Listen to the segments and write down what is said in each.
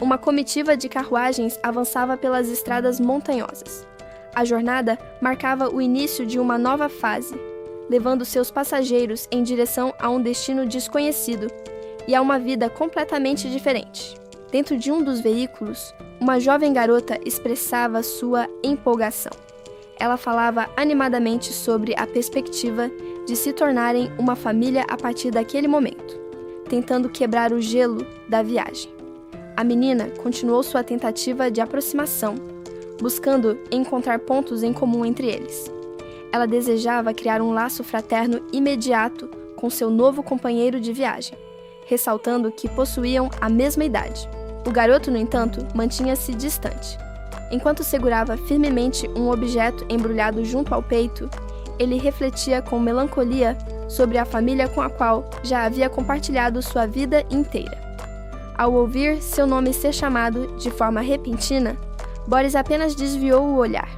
Uma comitiva de carruagens avançava pelas estradas montanhosas. A jornada marcava o início de uma nova fase, levando seus passageiros em direção a um destino desconhecido e a uma vida completamente diferente. Dentro de um dos veículos, uma jovem garota expressava sua empolgação. Ela falava animadamente sobre a perspectiva de se tornarem uma família a partir daquele momento, tentando quebrar o gelo da viagem. A menina continuou sua tentativa de aproximação, buscando encontrar pontos em comum entre eles. Ela desejava criar um laço fraterno imediato com seu novo companheiro de viagem, ressaltando que possuíam a mesma idade. O garoto, no entanto, mantinha-se distante. Enquanto segurava firmemente um objeto embrulhado junto ao peito, ele refletia com melancolia sobre a família com a qual já havia compartilhado sua vida inteira. Ao ouvir seu nome ser chamado de forma repentina, Boris apenas desviou o olhar.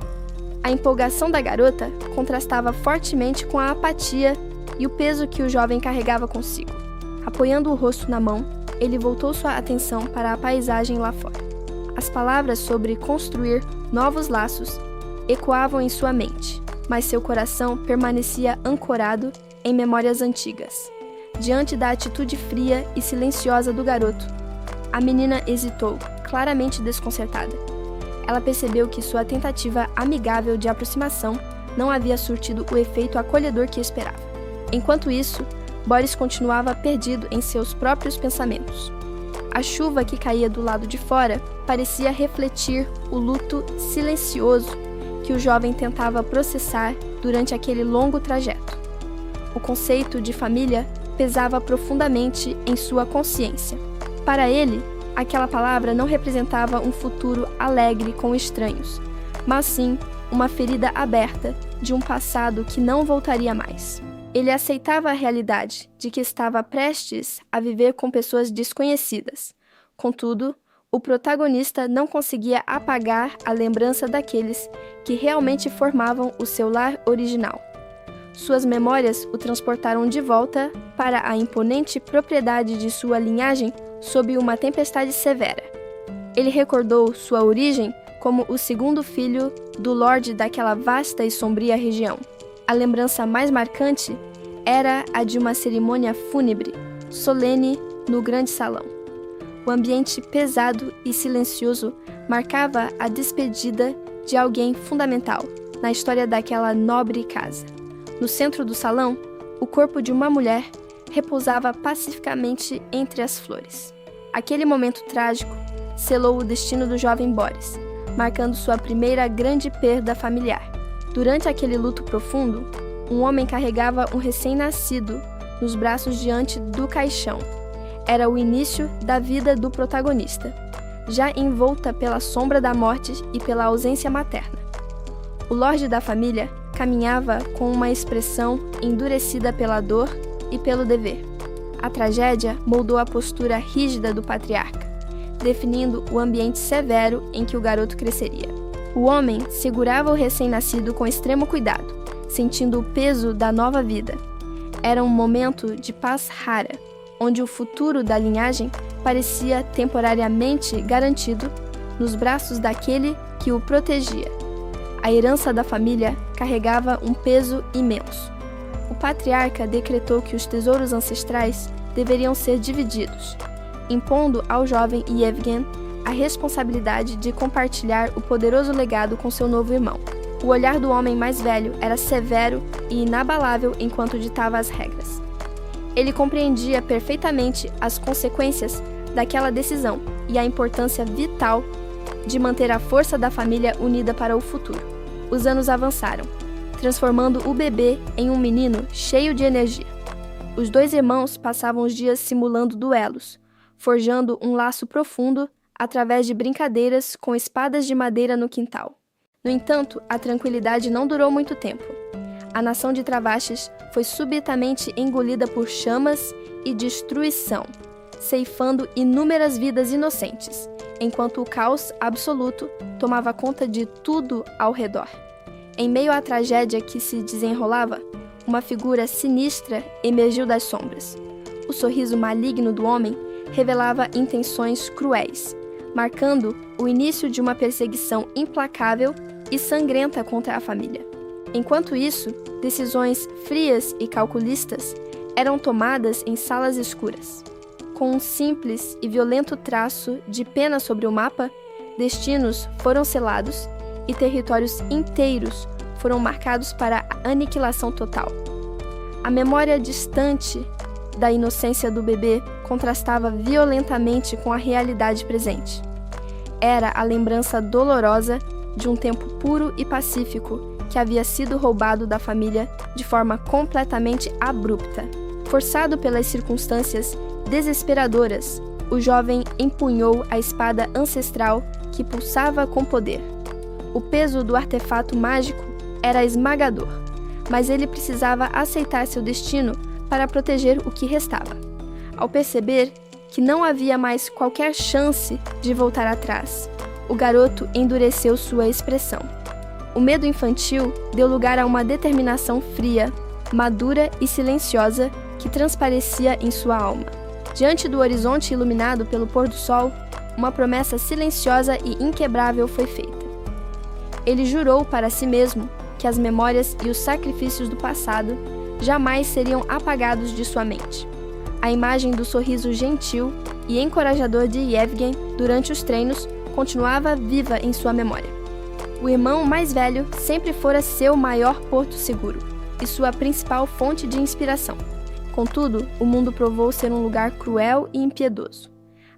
A empolgação da garota contrastava fortemente com a apatia e o peso que o jovem carregava consigo. Apoiando o rosto na mão, ele voltou sua atenção para a paisagem lá fora. As palavras sobre construir novos laços ecoavam em sua mente, mas seu coração permanecia ancorado em memórias antigas. Diante da atitude fria e silenciosa do garoto, a menina hesitou, claramente desconcertada. Ela percebeu que sua tentativa amigável de aproximação não havia surtido o efeito acolhedor que esperava. Enquanto isso, Boris continuava perdido em seus próprios pensamentos. A chuva que caía do lado de fora parecia refletir o luto silencioso que o jovem tentava processar durante aquele longo trajeto. O conceito de família pesava profundamente em sua consciência. Para ele, aquela palavra não representava um futuro alegre com estranhos, mas sim uma ferida aberta de um passado que não voltaria mais. Ele aceitava a realidade de que estava prestes a viver com pessoas desconhecidas. Contudo, o protagonista não conseguia apagar a lembrança daqueles que realmente formavam o seu lar original. Suas memórias o transportaram de volta para a imponente propriedade de sua linhagem sob uma tempestade severa. Ele recordou sua origem como o segundo filho do lorde daquela vasta e sombria região. A lembrança mais marcante era a de uma cerimônia fúnebre, solene, no grande salão. O ambiente pesado e silencioso marcava a despedida de alguém fundamental na história daquela nobre casa. No centro do salão, o corpo de uma mulher repousava pacificamente entre as flores. Aquele momento trágico selou o destino do jovem Boris, marcando sua primeira grande perda familiar. Durante aquele luto profundo, um homem carregava um recém-nascido nos braços diante do caixão. Era o início da vida do protagonista, já envolta pela sombra da morte e pela ausência materna. O lorde da família caminhava com uma expressão endurecida pela dor e pelo dever. A tragédia moldou a postura rígida do patriarca, definindo o ambiente severo em que o garoto cresceria. O homem segurava o recém-nascido com extremo cuidado, sentindo o peso da nova vida. Era um momento de paz rara, onde o futuro da linhagem parecia temporariamente garantido nos braços daquele que o protegia. A herança da família carregava um peso imenso. O patriarca decretou que os tesouros ancestrais deveriam ser divididos, impondo ao jovem Yevgen a responsabilidade de compartilhar o poderoso legado com seu novo irmão. O olhar do homem mais velho era severo e inabalável enquanto ditava as regras. Ele compreendia perfeitamente as consequências daquela decisão e a importância vital de manter a força da família unida para o futuro. Os anos avançaram, transformando o bebê em um menino cheio de energia. Os dois irmãos passavam os dias simulando duelos, forjando um laço profundo através de brincadeiras com espadas de madeira no quintal. No entanto, a tranquilidade não durou muito tempo. A nação de Travastes foi subitamente engolida por chamas e destruição, ceifando inúmeras vidas inocentes, enquanto o caos absoluto tomava conta de tudo ao redor. Em meio à tragédia que se desenrolava, uma figura sinistra emergiu das sombras. O sorriso maligno do homem revelava intenções cruéis, marcando o início de uma perseguição implacável e sangrenta contra a família. Enquanto isso, decisões frias e calculistas eram tomadas em salas escuras. Com um simples e violento traço de pena sobre o mapa, destinos foram selados e territórios inteiros foram marcados para a aniquilação total. A memória distante da inocência do bebê contrastava violentamente com a realidade presente. Era a lembrança dolorosa de um tempo puro e pacífico que havia sido roubado da família de forma completamente abrupta. Forçado pelas circunstâncias desesperadoras, o jovem empunhou a espada ancestral que pulsava com poder. O peso do artefato mágico era esmagador, mas ele precisava aceitar seu destino para proteger o que restava. Ao perceber que não havia mais qualquer chance de voltar atrás, o garoto endureceu sua expressão. O medo infantil deu lugar a uma determinação fria, madura e silenciosa que transparecia em sua alma. Diante do horizonte iluminado pelo pôr do sol, uma promessa silenciosa e inquebrável foi feita. Ele jurou para si mesmo que as memórias e os sacrifícios do passado jamais seriam apagados de sua mente. A imagem do sorriso gentil e encorajador de Yevgen durante os treinos continuava viva em sua memória. O irmão mais velho sempre fora seu maior porto seguro e sua principal fonte de inspiração. Contudo, o mundo provou ser um lugar cruel e impiedoso.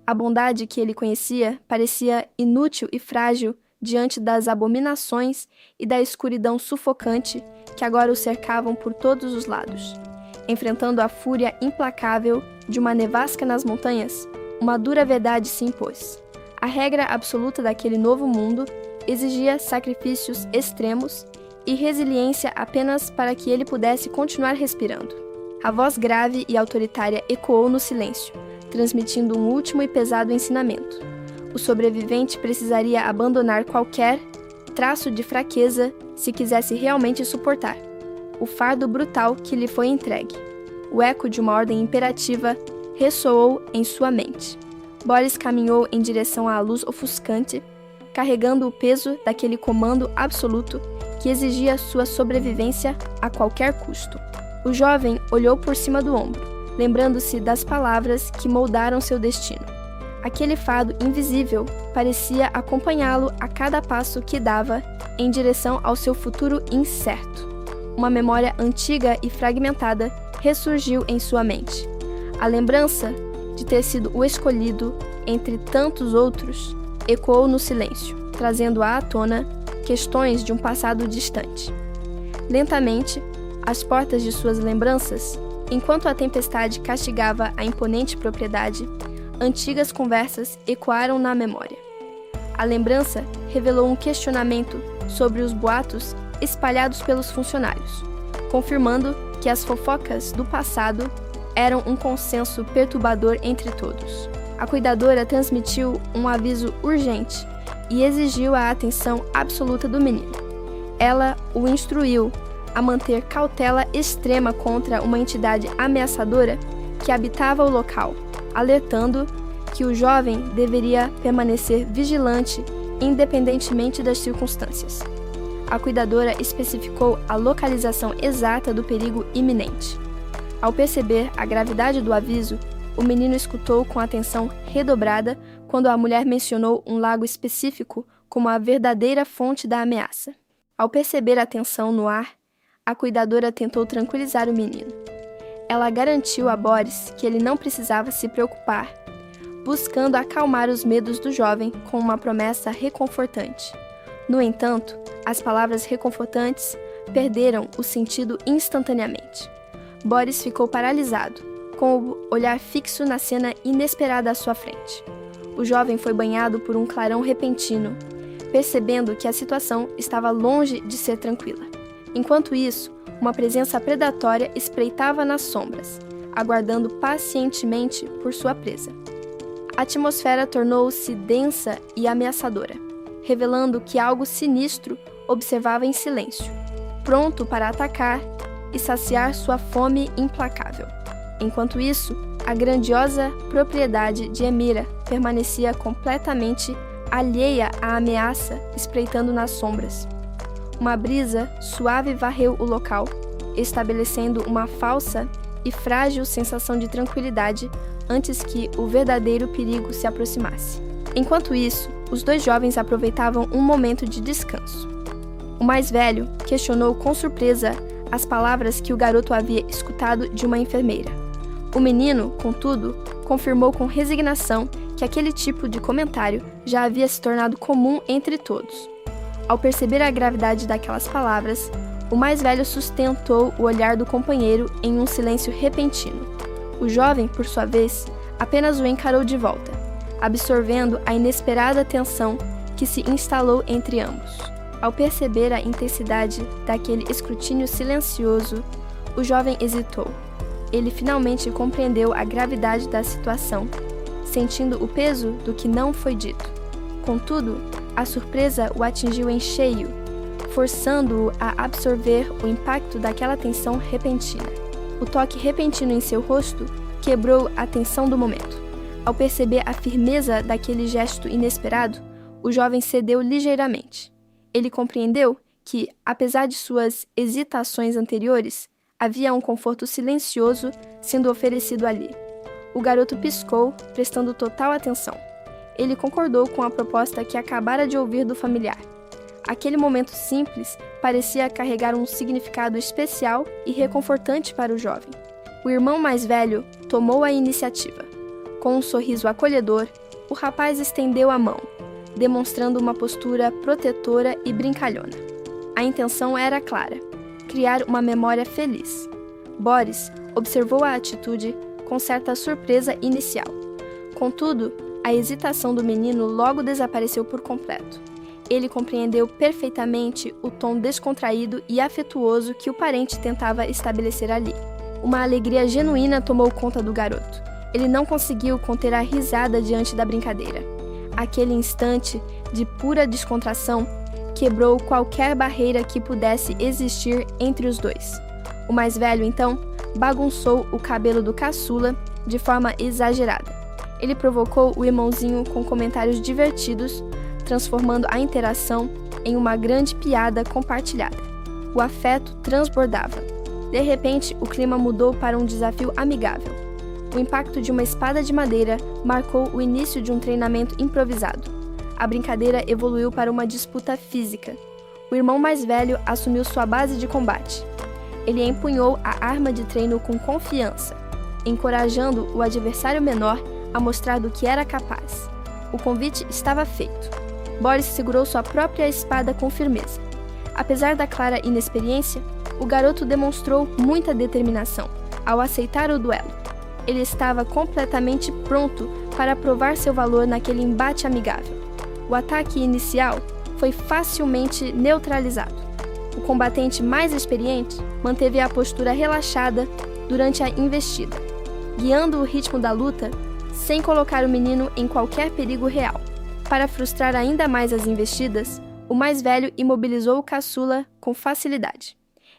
A bondade que ele conhecia parecia inútil e frágil diante das abominações e da escuridão sufocante que agora o cercavam por todos os lados. Enfrentando a fúria implacável de uma nevasca nas montanhas, uma dura verdade se impôs. A regra absoluta daquele novo mundo exigia sacrifícios extremos e resiliência apenas para que ele pudesse continuar respirando. A voz grave e autoritária ecoou no silêncio, transmitindo um último e pesado ensinamento. O sobrevivente precisaria abandonar qualquer traço de fraqueza se quisesse realmente suportar o fardo brutal que lhe foi entregue. O eco de uma ordem imperativa ressoou em sua mente. Boris caminhou em direção à luz ofuscante, carregando o peso daquele comando absoluto que exigia sua sobrevivência a qualquer custo. O jovem olhou por cima do ombro, lembrando-se das palavras que moldaram seu destino. Aquele fardo invisível parecia acompanhá-lo a cada passo que dava em direção ao seu futuro incerto. Uma memória antiga e fragmentada ressurgiu em sua mente. A lembrança de ter sido o escolhido entre tantos outros ecoou no silêncio, trazendo à tona questões de um passado distante. Lentamente, às portas de suas lembranças, enquanto a tempestade castigava a imponente propriedade, antigas conversas ecoaram na memória. A lembrança revelou um questionamento sobre os boatos espalhados pelos funcionários, confirmando que as fofocas do passado eram um consenso perturbador entre todos. A cuidadora transmitiu um aviso urgente e exigiu a atenção absoluta do menino. Ela o instruiu a manter cautela extrema contra uma entidade ameaçadora que habitava o local, alertando que o jovem deveria permanecer vigilante independentemente das circunstâncias. A cuidadora especificou a localização exata do perigo iminente. Ao perceber a gravidade do aviso, o menino escutou com atenção redobrada quando a mulher mencionou um lago específico como a verdadeira fonte da ameaça. Ao perceber a tensão no ar, a cuidadora tentou tranquilizar o menino. Ela garantiu a Boris que ele não precisava se preocupar, buscando acalmar os medos do jovem com uma promessa reconfortante. No entanto, as palavras reconfortantes perderam o sentido instantaneamente. Boris ficou paralisado, com o olhar fixo na cena inesperada à sua frente. O jovem foi banhado por um clarão repentino, percebendo que a situação estava longe de ser tranquila. Enquanto isso, uma presença predatória espreitava nas sombras, aguardando pacientemente por sua presa. A atmosfera tornou-se densa e ameaçadora, revelando que algo sinistro observava em silêncio, pronto para atacar e saciar sua fome implacável. Enquanto isso, a grandiosa propriedade de Emira permanecia completamente alheia à ameaça espreitando nas sombras. Uma brisa suave varreu o local, estabelecendo uma falsa e frágil sensação de tranquilidade antes que o verdadeiro perigo se aproximasse. Enquanto isso, os dois jovens aproveitavam um momento de descanso. O mais velho questionou com surpresa as palavras que o garoto havia escutado de uma enfermeira. O menino, contudo, confirmou com resignação que aquele tipo de comentário já havia se tornado comum entre todos. Ao perceber a gravidade daquelas palavras, o mais velho sustentou o olhar do companheiro em um silêncio repentino. O jovem, por sua vez, apenas o encarou de volta, absorvendo a inesperada tensão que se instalou entre ambos. Ao perceber a intensidade daquele escrutínio silencioso, o jovem hesitou. Ele finalmente compreendeu a gravidade da situação, sentindo o peso do que não foi dito. Contudo, a surpresa o atingiu em cheio, forçando-o a absorver o impacto daquela tensão repentina. O toque repentino em seu rosto quebrou a tensão do momento. Ao perceber a firmeza daquele gesto inesperado, o jovem cedeu ligeiramente. Ele compreendeu que, apesar de suas hesitações anteriores, havia um conforto silencioso sendo oferecido ali. O garoto piscou, prestando total atenção. Ele concordou com a proposta que acabara de ouvir do familiar. Aquele momento simples parecia carregar um significado especial e reconfortante para o jovem. O irmão mais velho tomou a iniciativa. Com um sorriso acolhedor, o rapaz estendeu a mão, demonstrando uma postura protetora e brincalhona. A intenção era clara: criar uma memória feliz. Boris observou a atitude com certa surpresa inicial. Contudo, a hesitação do menino logo desapareceu por completo. Ele compreendeu perfeitamente o tom descontraído e afetuoso que o parente tentava estabelecer ali. Uma alegria genuína tomou conta do garoto. Ele não conseguiu conter a risada diante da brincadeira. Aquele instante de pura descontração quebrou qualquer barreira que pudesse existir entre os dois. O mais velho, então, bagunçou o cabelo do caçula de forma exagerada. Ele provocou o irmãozinho com comentários divertidos, transformando a interação em uma grande piada compartilhada. O afeto transbordava. De repente, o clima mudou para um desafio amigável. O impacto de uma espada de madeira marcou o início de um treinamento improvisado. A brincadeira evoluiu para uma disputa física. O irmão mais velho assumiu sua base de combate. Ele empunhou a arma de treino com confiança, encorajando o adversário menor a mostrar do que era capaz. O convite estava feito. Boris segurou sua própria espada com firmeza. Apesar da clara inexperiência, o garoto demonstrou muita determinação ao aceitar o duelo. Ele estava completamente pronto para provar seu valor naquele embate amigável. O ataque inicial foi facilmente neutralizado. O combatente mais experiente manteve a postura relaxada durante a investida, guiando o ritmo da luta sem colocar o menino em qualquer perigo real. Para frustrar ainda mais as investidas, o mais velho imobilizou o caçula com facilidade.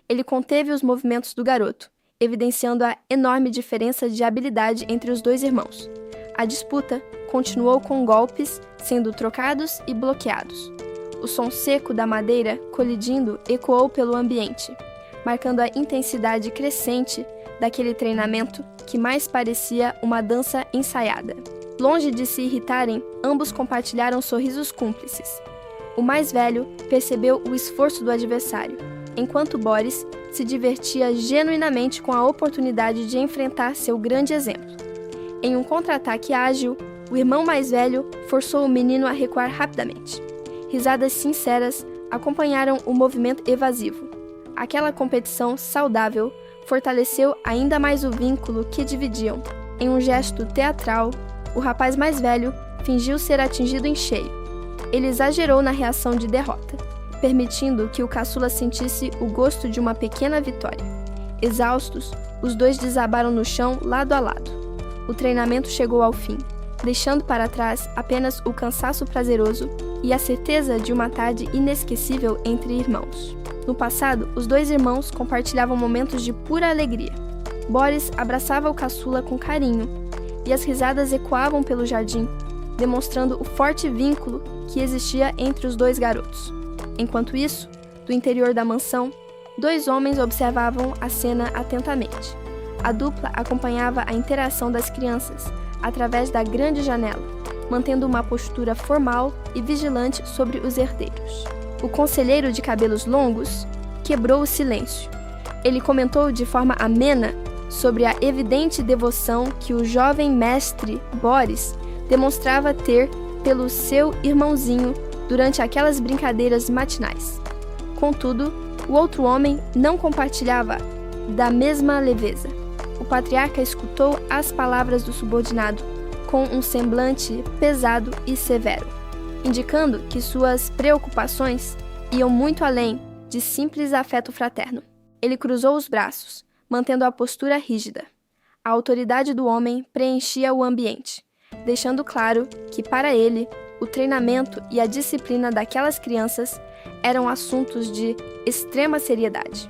Ele conteve os movimentos do garoto, evidenciando a enorme diferença de habilidade entre os dois irmãos. A disputa continuou com golpes sendo trocados e bloqueados. O som seco da madeira colidindo ecoou pelo ambiente, marcando a intensidade crescente daquele treinamento que mais parecia uma dança ensaiada. Longe de se irritarem, ambos compartilharam sorrisos cúmplices. O mais velho percebeu o esforço do adversário, enquanto Boris se divertia genuinamente com a oportunidade de enfrentar seu grande exemplo. Em um contra-ataque ágil, o irmão mais velho forçou o menino a recuar rapidamente. Risadas sinceras acompanharam o movimento evasivo. Aquela competição saudável fortaleceu ainda mais o vínculo que dividiam. Em um gesto teatral, o rapaz mais velho fingiu ser atingido em cheio. Ele exagerou na reação de derrota, permitindo que o caçula sentisse o gosto de uma pequena vitória. Exaustos, os dois desabaram no chão lado a lado. O treinamento chegou ao fim, deixando para trás apenas o cansaço prazeroso e a certeza de uma tarde inesquecível entre irmãos. No passado, os dois irmãos compartilhavam momentos de pura alegria. Boris abraçava o caçula com carinho, e as risadas ecoavam pelo jardim, demonstrando o forte vínculo que existia entre os dois garotos. Enquanto isso, do interior da mansão, 2 homens observavam a cena atentamente. A dupla acompanhava a interação das crianças através da grande janela, mantendo uma postura formal e vigilante sobre os herdeiros. O conselheiro de cabelos longos quebrou o silêncio. Ele comentou de forma amena sobre a evidente devoção que o jovem mestre Boris demonstrava ter pelo seu irmãozinho durante aquelas brincadeiras matinais. Contudo, o outro homem não compartilhava da mesma leveza. O patriarca escutou as palavras do subordinado com um semblante pesado e severo, indicando que suas preocupações iam muito além de simples afeto fraterno. Ele cruzou os braços, mantendo a postura rígida. A autoridade do homem preenchia o ambiente, deixando claro que, para ele, o treinamento e a disciplina daquelas crianças eram assuntos de extrema seriedade.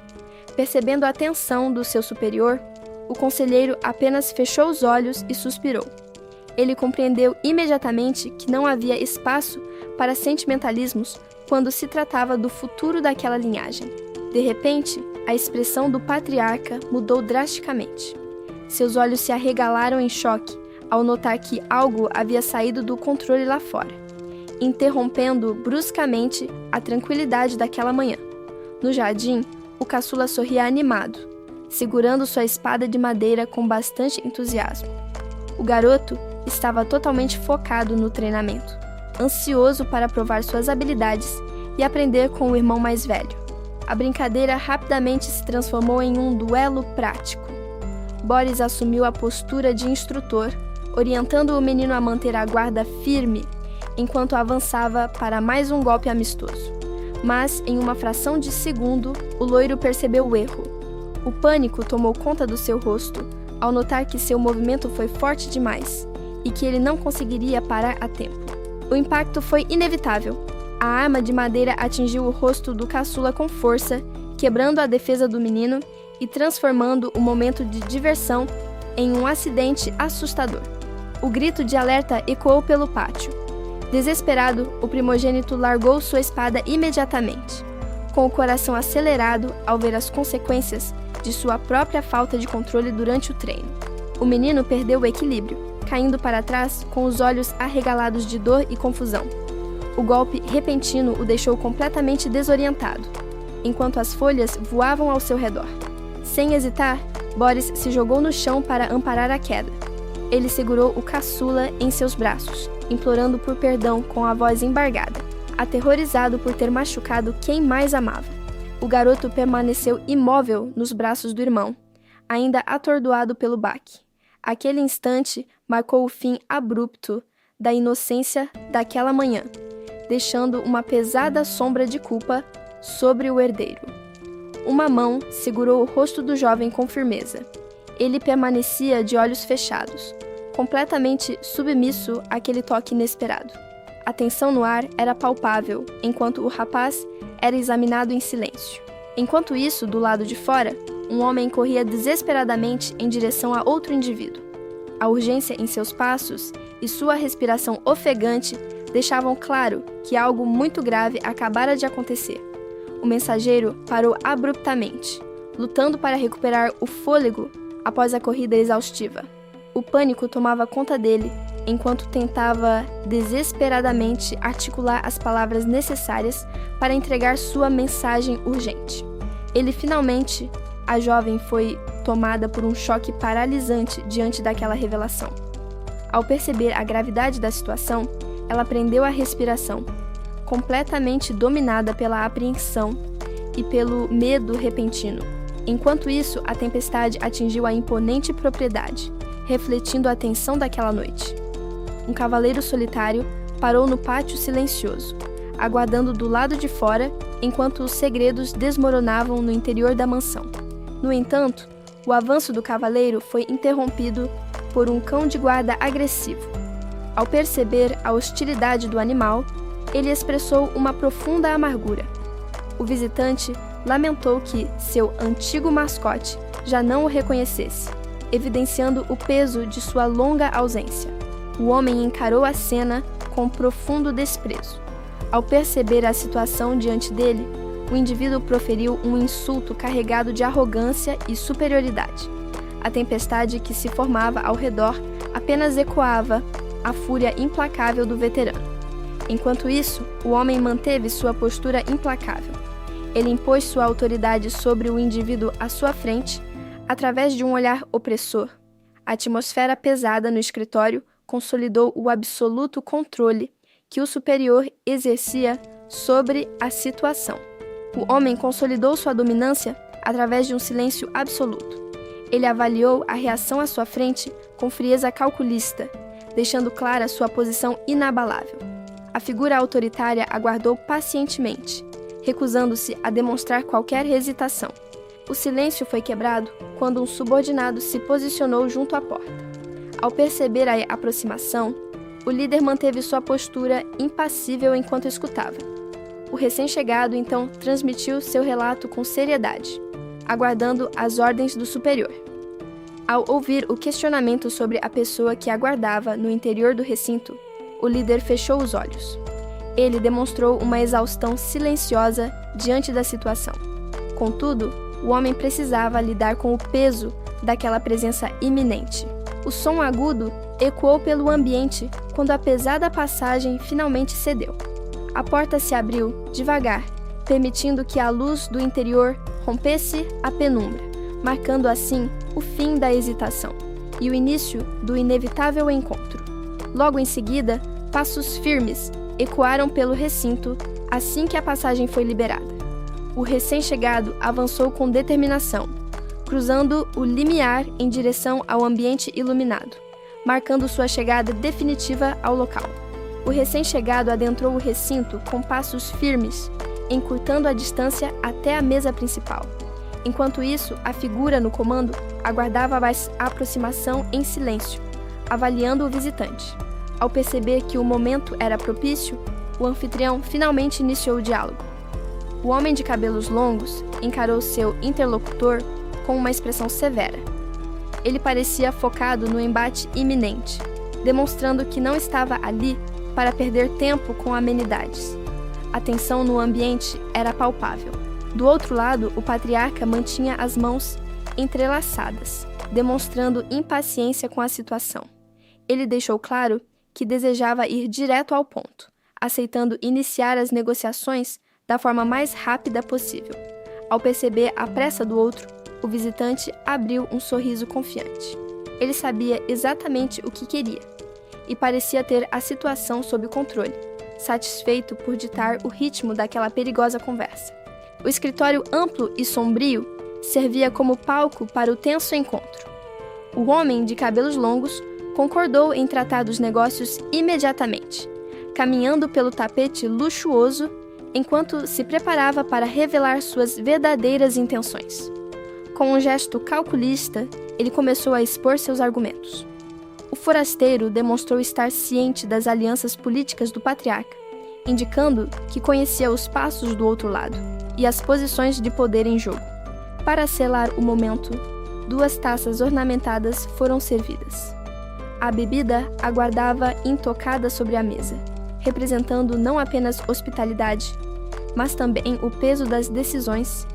Percebendo a tensão do seu superior, o conselheiro apenas fechou os olhos e suspirou. Ele compreendeu imediatamente que não havia espaço para sentimentalismos quando se tratava do futuro daquela linhagem. De repente, a expressão do patriarca mudou drasticamente. Seus olhos se arregalaram em choque ao notar que algo havia saído do controle lá fora, interrompendo bruscamente a tranquilidade daquela manhã. No jardim, o caçula sorria animado, segurando sua espada de madeira com bastante entusiasmo. O garoto estava totalmente focado no treinamento, ansioso para provar suas habilidades e aprender com o irmão mais velho. A brincadeira rapidamente se transformou em um duelo prático. Boris assumiu a postura de instrutor, orientando o menino a manter a guarda firme enquanto avançava para mais um golpe amistoso. Mas, em uma fração de segundo, o loiro percebeu o erro. O pânico tomou conta do seu rosto ao notar que seu movimento foi forte demais e que ele não conseguiria parar a tempo. O impacto foi inevitável. A arma de madeira atingiu o rosto do caçula com força, quebrando a defesa do menino e transformando o momento de diversão em um acidente assustador. O grito de alerta ecoou pelo pátio. Desesperado, o primogênito largou sua espada imediatamente, com o coração acelerado ao ver as consequências de sua própria falta de controle durante o treino. O menino perdeu o equilíbrio, caindo para trás com os olhos arregalados de dor e confusão. O golpe repentino o deixou completamente desorientado, enquanto as folhas voavam ao seu redor. Sem hesitar, Boris se jogou no chão para amparar a queda. Ele segurou o caçula em seus braços, implorando por perdão com a voz embargada, aterrorizado por ter machucado quem mais amava. O garoto permaneceu imóvel nos braços do irmão, ainda atordoado pelo baque. Aquele instante marcou o fim abrupto da inocência daquela manhã, deixando uma pesada sombra de culpa sobre o herdeiro. Uma mão segurou o rosto do jovem com firmeza. Ele permanecia de olhos fechados, completamente submisso àquele toque inesperado. A tensão no ar era palpável, enquanto o rapaz era examinado em silêncio. Enquanto isso, do lado de fora, um homem corria desesperadamente em direção a outro indivíduo. A urgência em seus passos e sua respiração ofegante deixavam claro que algo muito grave acabara de acontecer. O mensageiro parou abruptamente, lutando para recuperar o fôlego após a corrida exaustiva. O pânico tomava conta dele, enquanto tentava desesperadamente articular as palavras necessárias para entregar sua mensagem urgente. A jovem foi tomada por um choque paralisante diante daquela revelação. Ao perceber a gravidade da situação, ela prendeu a respiração, completamente dominada pela apreensão e pelo medo repentino. Enquanto isso, a tempestade atingiu a imponente propriedade, refletindo a tensão daquela noite. Um cavaleiro solitário parou no pátio silencioso, aguardando do lado de fora enquanto os segredos desmoronavam no interior da mansão. No entanto, o avanço do cavaleiro foi interrompido por um cão de guarda agressivo. Ao perceber a hostilidade do animal, ele expressou uma profunda amargura. O visitante lamentou que seu antigo mascote já não o reconhecesse, evidenciando o peso de sua longa ausência. O homem encarou a cena com profundo desprezo. Ao perceber a situação diante dele, o indivíduo proferiu um insulto carregado de arrogância e superioridade. A tempestade que se formava ao redor apenas ecoava a fúria implacável do veterano. Enquanto isso, o homem manteve sua postura implacável. Ele impôs sua autoridade sobre o indivíduo à sua frente, através de um olhar opressor. A atmosfera pesada no escritório consolidou o absoluto controle que o superior exercia sobre a situação. O homem consolidou sua dominância através de um silêncio absoluto. Ele avaliou a reação à sua frente com frieza calculista, deixando clara sua posição inabalável. A figura autoritária aguardou pacientemente, recusando-se a demonstrar qualquer hesitação. O silêncio foi quebrado quando um subordinado se posicionou junto à porta. Ao perceber a aproximação, o líder manteve sua postura impassível enquanto escutava. O recém-chegado então transmitiu seu relato com seriedade, aguardando as ordens do superior. Ao ouvir o questionamento sobre a pessoa que aguardava no interior do recinto, o líder fechou os olhos. Ele demonstrou uma exaustão silenciosa diante da situação. Contudo, o homem precisava lidar com o peso daquela presença iminente. O som agudo ecoou pelo ambiente quando a pesada passagem finalmente cedeu. A porta se abriu devagar, permitindo que a luz do interior rompesse a penumbra, marcando assim o fim da hesitação e o início do inevitável encontro. Logo em seguida, passos firmes ecoaram pelo recinto assim que a passagem foi liberada. O recém-chegado avançou com determinação, cruzando o limiar em direção ao ambiente iluminado, marcando sua chegada definitiva ao local. O recém-chegado adentrou o recinto com passos firmes, encurtando a distância até a mesa principal. Enquanto isso, a figura no comando aguardava a aproximação em silêncio, avaliando o visitante. Ao perceber que o momento era propício, o anfitrião finalmente iniciou o diálogo. O homem de cabelos longos encarou seu interlocutor com uma expressão severa. Ele parecia focado no embate iminente, demonstrando que não estava ali para perder tempo com amenidades. A tensão no ambiente era palpável. Do outro lado, o patriarca mantinha as mãos entrelaçadas, demonstrando impaciência com a situação. Ele deixou claro que desejava ir direto ao ponto, aceitando iniciar as negociações da forma mais rápida possível. Ao perceber a pressa do outro, o visitante abriu um sorriso confiante. Ele sabia exatamente o que queria e parecia ter a situação sob controle, satisfeito por ditar o ritmo daquela perigosa conversa. O escritório amplo e sombrio servia como palco para o tenso encontro. O homem de cabelos longos concordou em tratar dos negócios imediatamente, caminhando pelo tapete luxuoso enquanto se preparava para revelar suas verdadeiras intenções. Com um gesto calculista, ele começou a expor seus argumentos. O forasteiro demonstrou estar ciente das alianças políticas do patriarca, indicando que conhecia os passos do outro lado e as posições de poder em jogo. Para selar o momento, 2 taças ornamentadas foram servidas. A bebida aguardava intocada sobre a mesa, representando não apenas hospitalidade, mas também o peso das decisões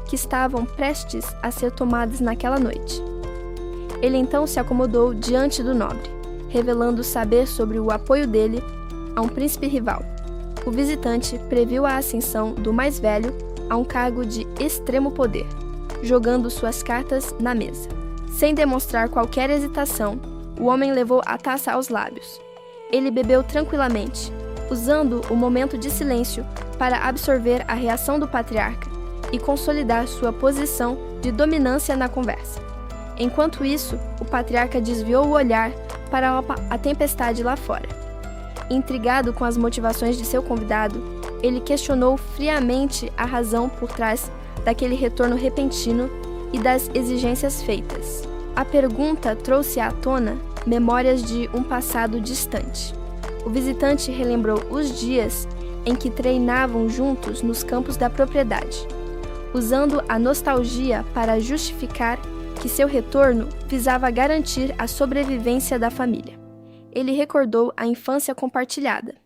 que estavam prestes a ser tomadas naquela noite. Ele então se acomodou diante do nobre, revelando saber sobre o apoio dele a um príncipe rival. O visitante previu a ascensão do mais velho a um cargo de extremo poder, jogando suas cartas na mesa. Sem demonstrar qualquer hesitação, o homem levou a taça aos lábios. Ele bebeu tranquilamente, usando o momento de silêncio para absorver a reação do patriarca e consolidar sua posição de dominância na conversa. Enquanto isso, o patriarca desviou o olhar para a tempestade lá fora. Intrigado com as motivações de seu convidado, ele questionou friamente a razão por trás daquele retorno repentino e das exigências feitas. A pergunta trouxe à tona memórias de um passado distante. O visitante relembrou os dias em que treinavam juntos nos campos da propriedade, usando a nostalgia para justificar que seu retorno visava garantir a sobrevivência da família. Ele recordou a infância compartilhada,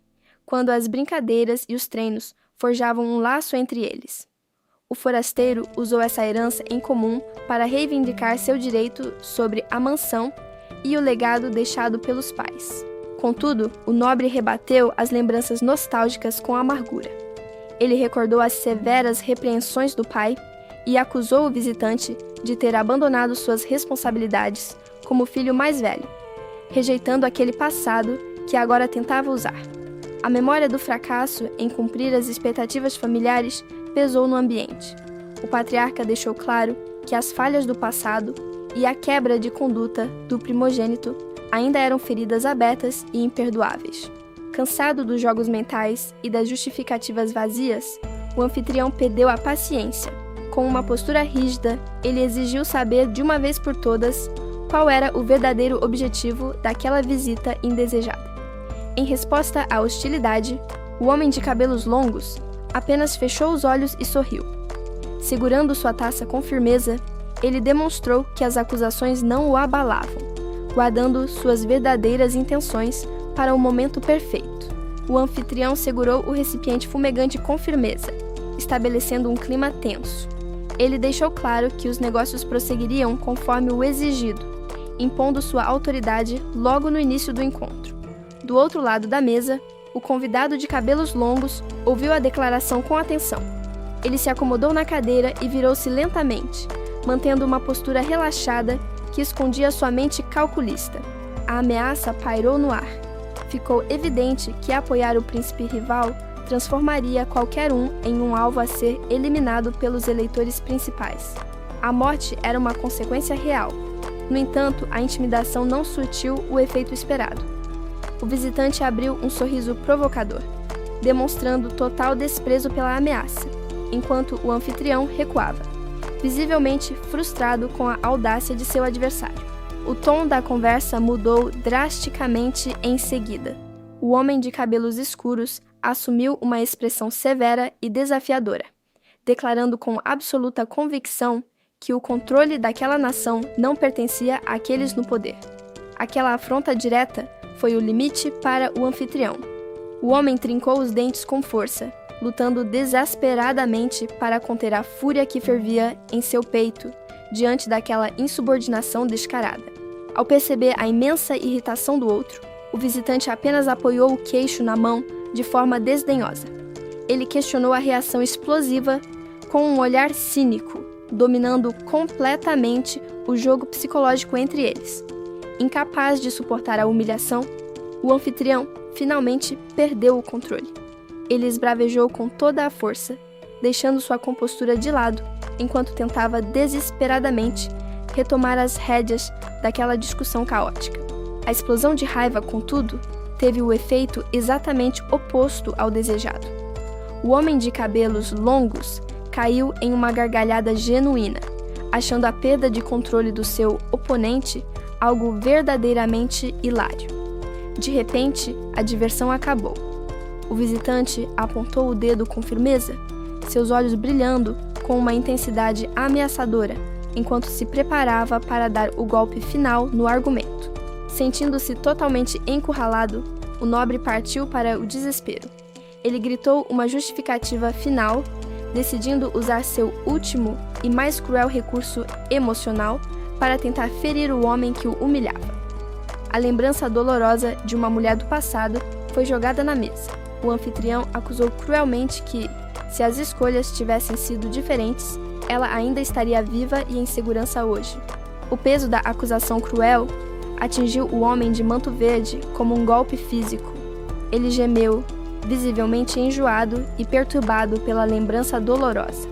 quando as brincadeiras e os treinos forjavam um laço entre eles. O forasteiro usou essa herança em comum para reivindicar seu direito sobre a mansão e o legado deixado pelos pais. Contudo, o nobre rebateu as lembranças nostálgicas com amargura. Ele recordou as severas repreensões do pai e acusou o visitante de ter abandonado suas responsabilidades como filho mais velho, rejeitando aquele passado que agora tentava usar. A memória do fracasso em cumprir as expectativas familiares pesou no ambiente. O patriarca deixou claro que as falhas do passado e a quebra de conduta do primogênito ainda eram feridas abertas e imperdoáveis. Cansado dos jogos mentais e das justificativas vazias, o anfitrião perdeu a paciência. Com uma postura rígida, ele exigiu saber de uma vez por todas qual era o verdadeiro objetivo daquela visita indesejada. Em resposta à hostilidade, o homem de cabelos longos apenas fechou os olhos e sorriu. Segurando sua taça com firmeza, ele demonstrou que as acusações não o abalavam, guardando suas verdadeiras intenções para o momento perfeito. O anfitrião segurou o recipiente fumegante com firmeza, estabelecendo um clima tenso. Ele deixou claro que os negócios prosseguiriam conforme o exigido, impondo sua autoridade logo no início do encontro. Do outro lado da mesa, o convidado de cabelos longos ouviu a declaração com atenção. Ele se acomodou na cadeira e virou-se lentamente, mantendo uma postura relaxada que escondia sua mente calculista. A ameaça pairou no ar. Ficou evidente que apoiar o príncipe rival transformaria qualquer um em um alvo a ser eliminado pelos eleitores principais. A morte era uma consequência real. No entanto, a intimidação não surtiu o efeito esperado. O visitante abriu um sorriso provocador, demonstrando total desprezo pela ameaça, enquanto o anfitrião recuava, visivelmente frustrado com a audácia de seu adversário. O tom da conversa mudou drasticamente em seguida. O homem de cabelos escuros assumiu uma expressão severa e desafiadora, declarando com absoluta convicção que o controle daquela nação não pertencia àqueles no poder. Aquela afronta direta foi o limite para o anfitrião. O homem trincou os dentes com força, lutando desesperadamente para conter a fúria que fervia em seu peito diante daquela insubordinação descarada. Ao perceber a imensa irritação do outro, o visitante apenas apoiou o queixo na mão de forma desdenhosa. Ele questionou a reação explosiva com um olhar cínico, dominando completamente o jogo psicológico entre eles. Incapaz de suportar a humilhação, o anfitrião finalmente perdeu o controle. Ele esbravejou com toda a força, deixando sua compostura de lado, enquanto tentava desesperadamente retomar as rédeas daquela discussão caótica. A explosão de raiva, contudo, teve o efeito exatamente oposto ao desejado. O homem de cabelos longos caiu em uma gargalhada genuína, achando a perda de controle do seu oponente algo verdadeiramente hilário. De repente, a diversão acabou. O visitante apontou o dedo com firmeza, seus olhos brilhando com uma intensidade ameaçadora, enquanto se preparava para dar o golpe final no argumento. Sentindo-se totalmente encurralado, o nobre partiu para o desespero. Ele gritou uma justificativa final, decidindo usar seu último e mais cruel recurso emocional para tentar ferir o homem que o humilhava. A lembrança dolorosa de uma mulher do passado foi jogada na mesa. O anfitrião acusou cruelmente que, se as escolhas tivessem sido diferentes, ela ainda estaria viva e em segurança hoje. O peso da acusação cruel atingiu o homem de manto verde como um golpe físico. Ele gemeu, visivelmente enjoado e perturbado pela lembrança dolorosa.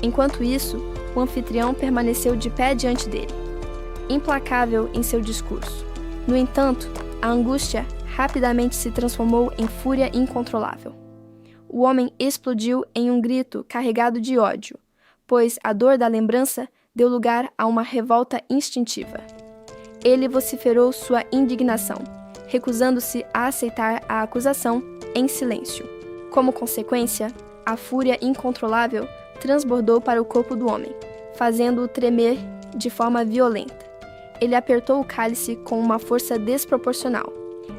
Enquanto isso, o anfitrião permaneceu de pé diante dele, implacável em seu discurso. No entanto, a angústia rapidamente se transformou em fúria incontrolável. O homem explodiu em um grito carregado de ódio, pois a dor da lembrança deu lugar a uma revolta instintiva. Ele vociferou sua indignação, recusando-se a aceitar a acusação em silêncio. Como consequência, a fúria incontrolável transbordou para o corpo do homem, fazendo-o tremer de forma violenta. Ele apertou o cálice com uma força desproporcional,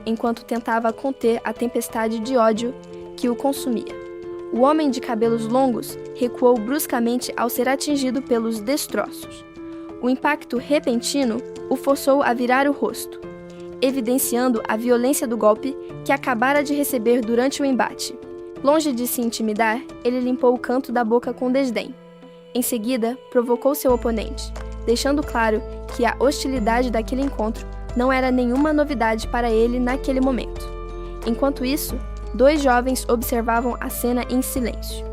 enquanto tentava conter a tempestade de ódio que o consumia. O homem de cabelos longos recuou bruscamente ao ser atingido pelos destroços. O impacto repentino o forçou a virar o rosto, evidenciando a violência do golpe que acabara de receber durante o embate. Longe de se intimidar, ele limpou o canto da boca com desdém. Em seguida, provocou seu oponente, deixando claro que a hostilidade daquele encontro não era nenhuma novidade para ele naquele momento. Enquanto isso, 2 jovens observavam a cena em silêncio.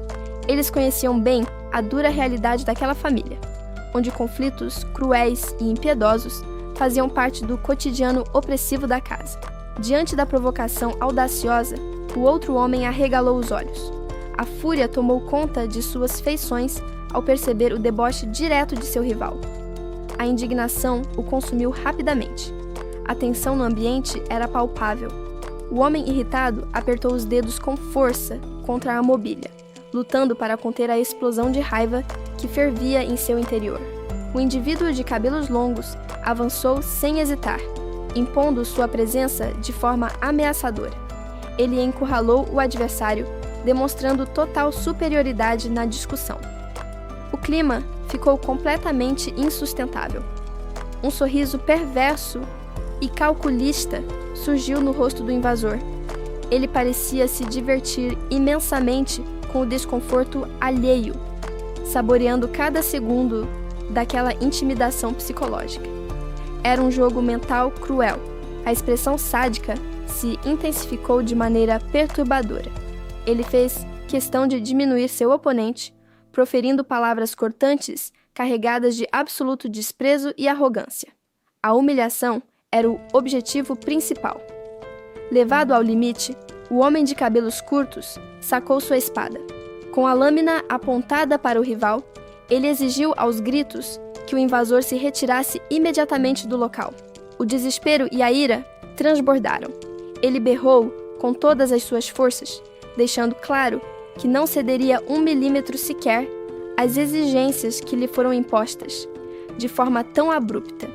Eles conheciam bem a dura realidade daquela família, onde conflitos cruéis e impiedosos faziam parte do cotidiano opressivo da casa. Diante da provocação audaciosa, o outro homem arregalou os olhos. A fúria tomou conta de suas feições ao perceber o deboche direto de seu rival. A indignação o consumiu rapidamente. A tensão no ambiente era palpável. O homem irritado apertou os dedos com força contra a mobília, lutando para conter a explosão de raiva que fervia em seu interior. O indivíduo de cabelos longos avançou sem hesitar, impondo sua presença de forma ameaçadora. Ele encurralou o adversário, demonstrando total superioridade na discussão. O clima ficou completamente insustentável. Um sorriso perverso e calculista surgiu no rosto do invasor. Ele parecia se divertir imensamente com o desconforto alheio, saboreando cada segundo daquela intimidação psicológica. Era um jogo mental cruel. A expressão sádica se intensificou de maneira perturbadora. Ele fez questão de diminuir seu oponente, proferindo palavras cortantes carregadas de absoluto desprezo e arrogância. A humilhação era o objetivo principal. Levado ao limite, o homem de cabelos curtos sacou sua espada. Com a lâmina apontada para o rival, ele exigiu aos gritos que o invasor se retirasse imediatamente do local. O desespero e a ira transbordaram. Ele berrou com todas as suas forças, deixando claro que não cederia 1 milímetro sequer às exigências que lhe foram impostas, de forma tão abrupta.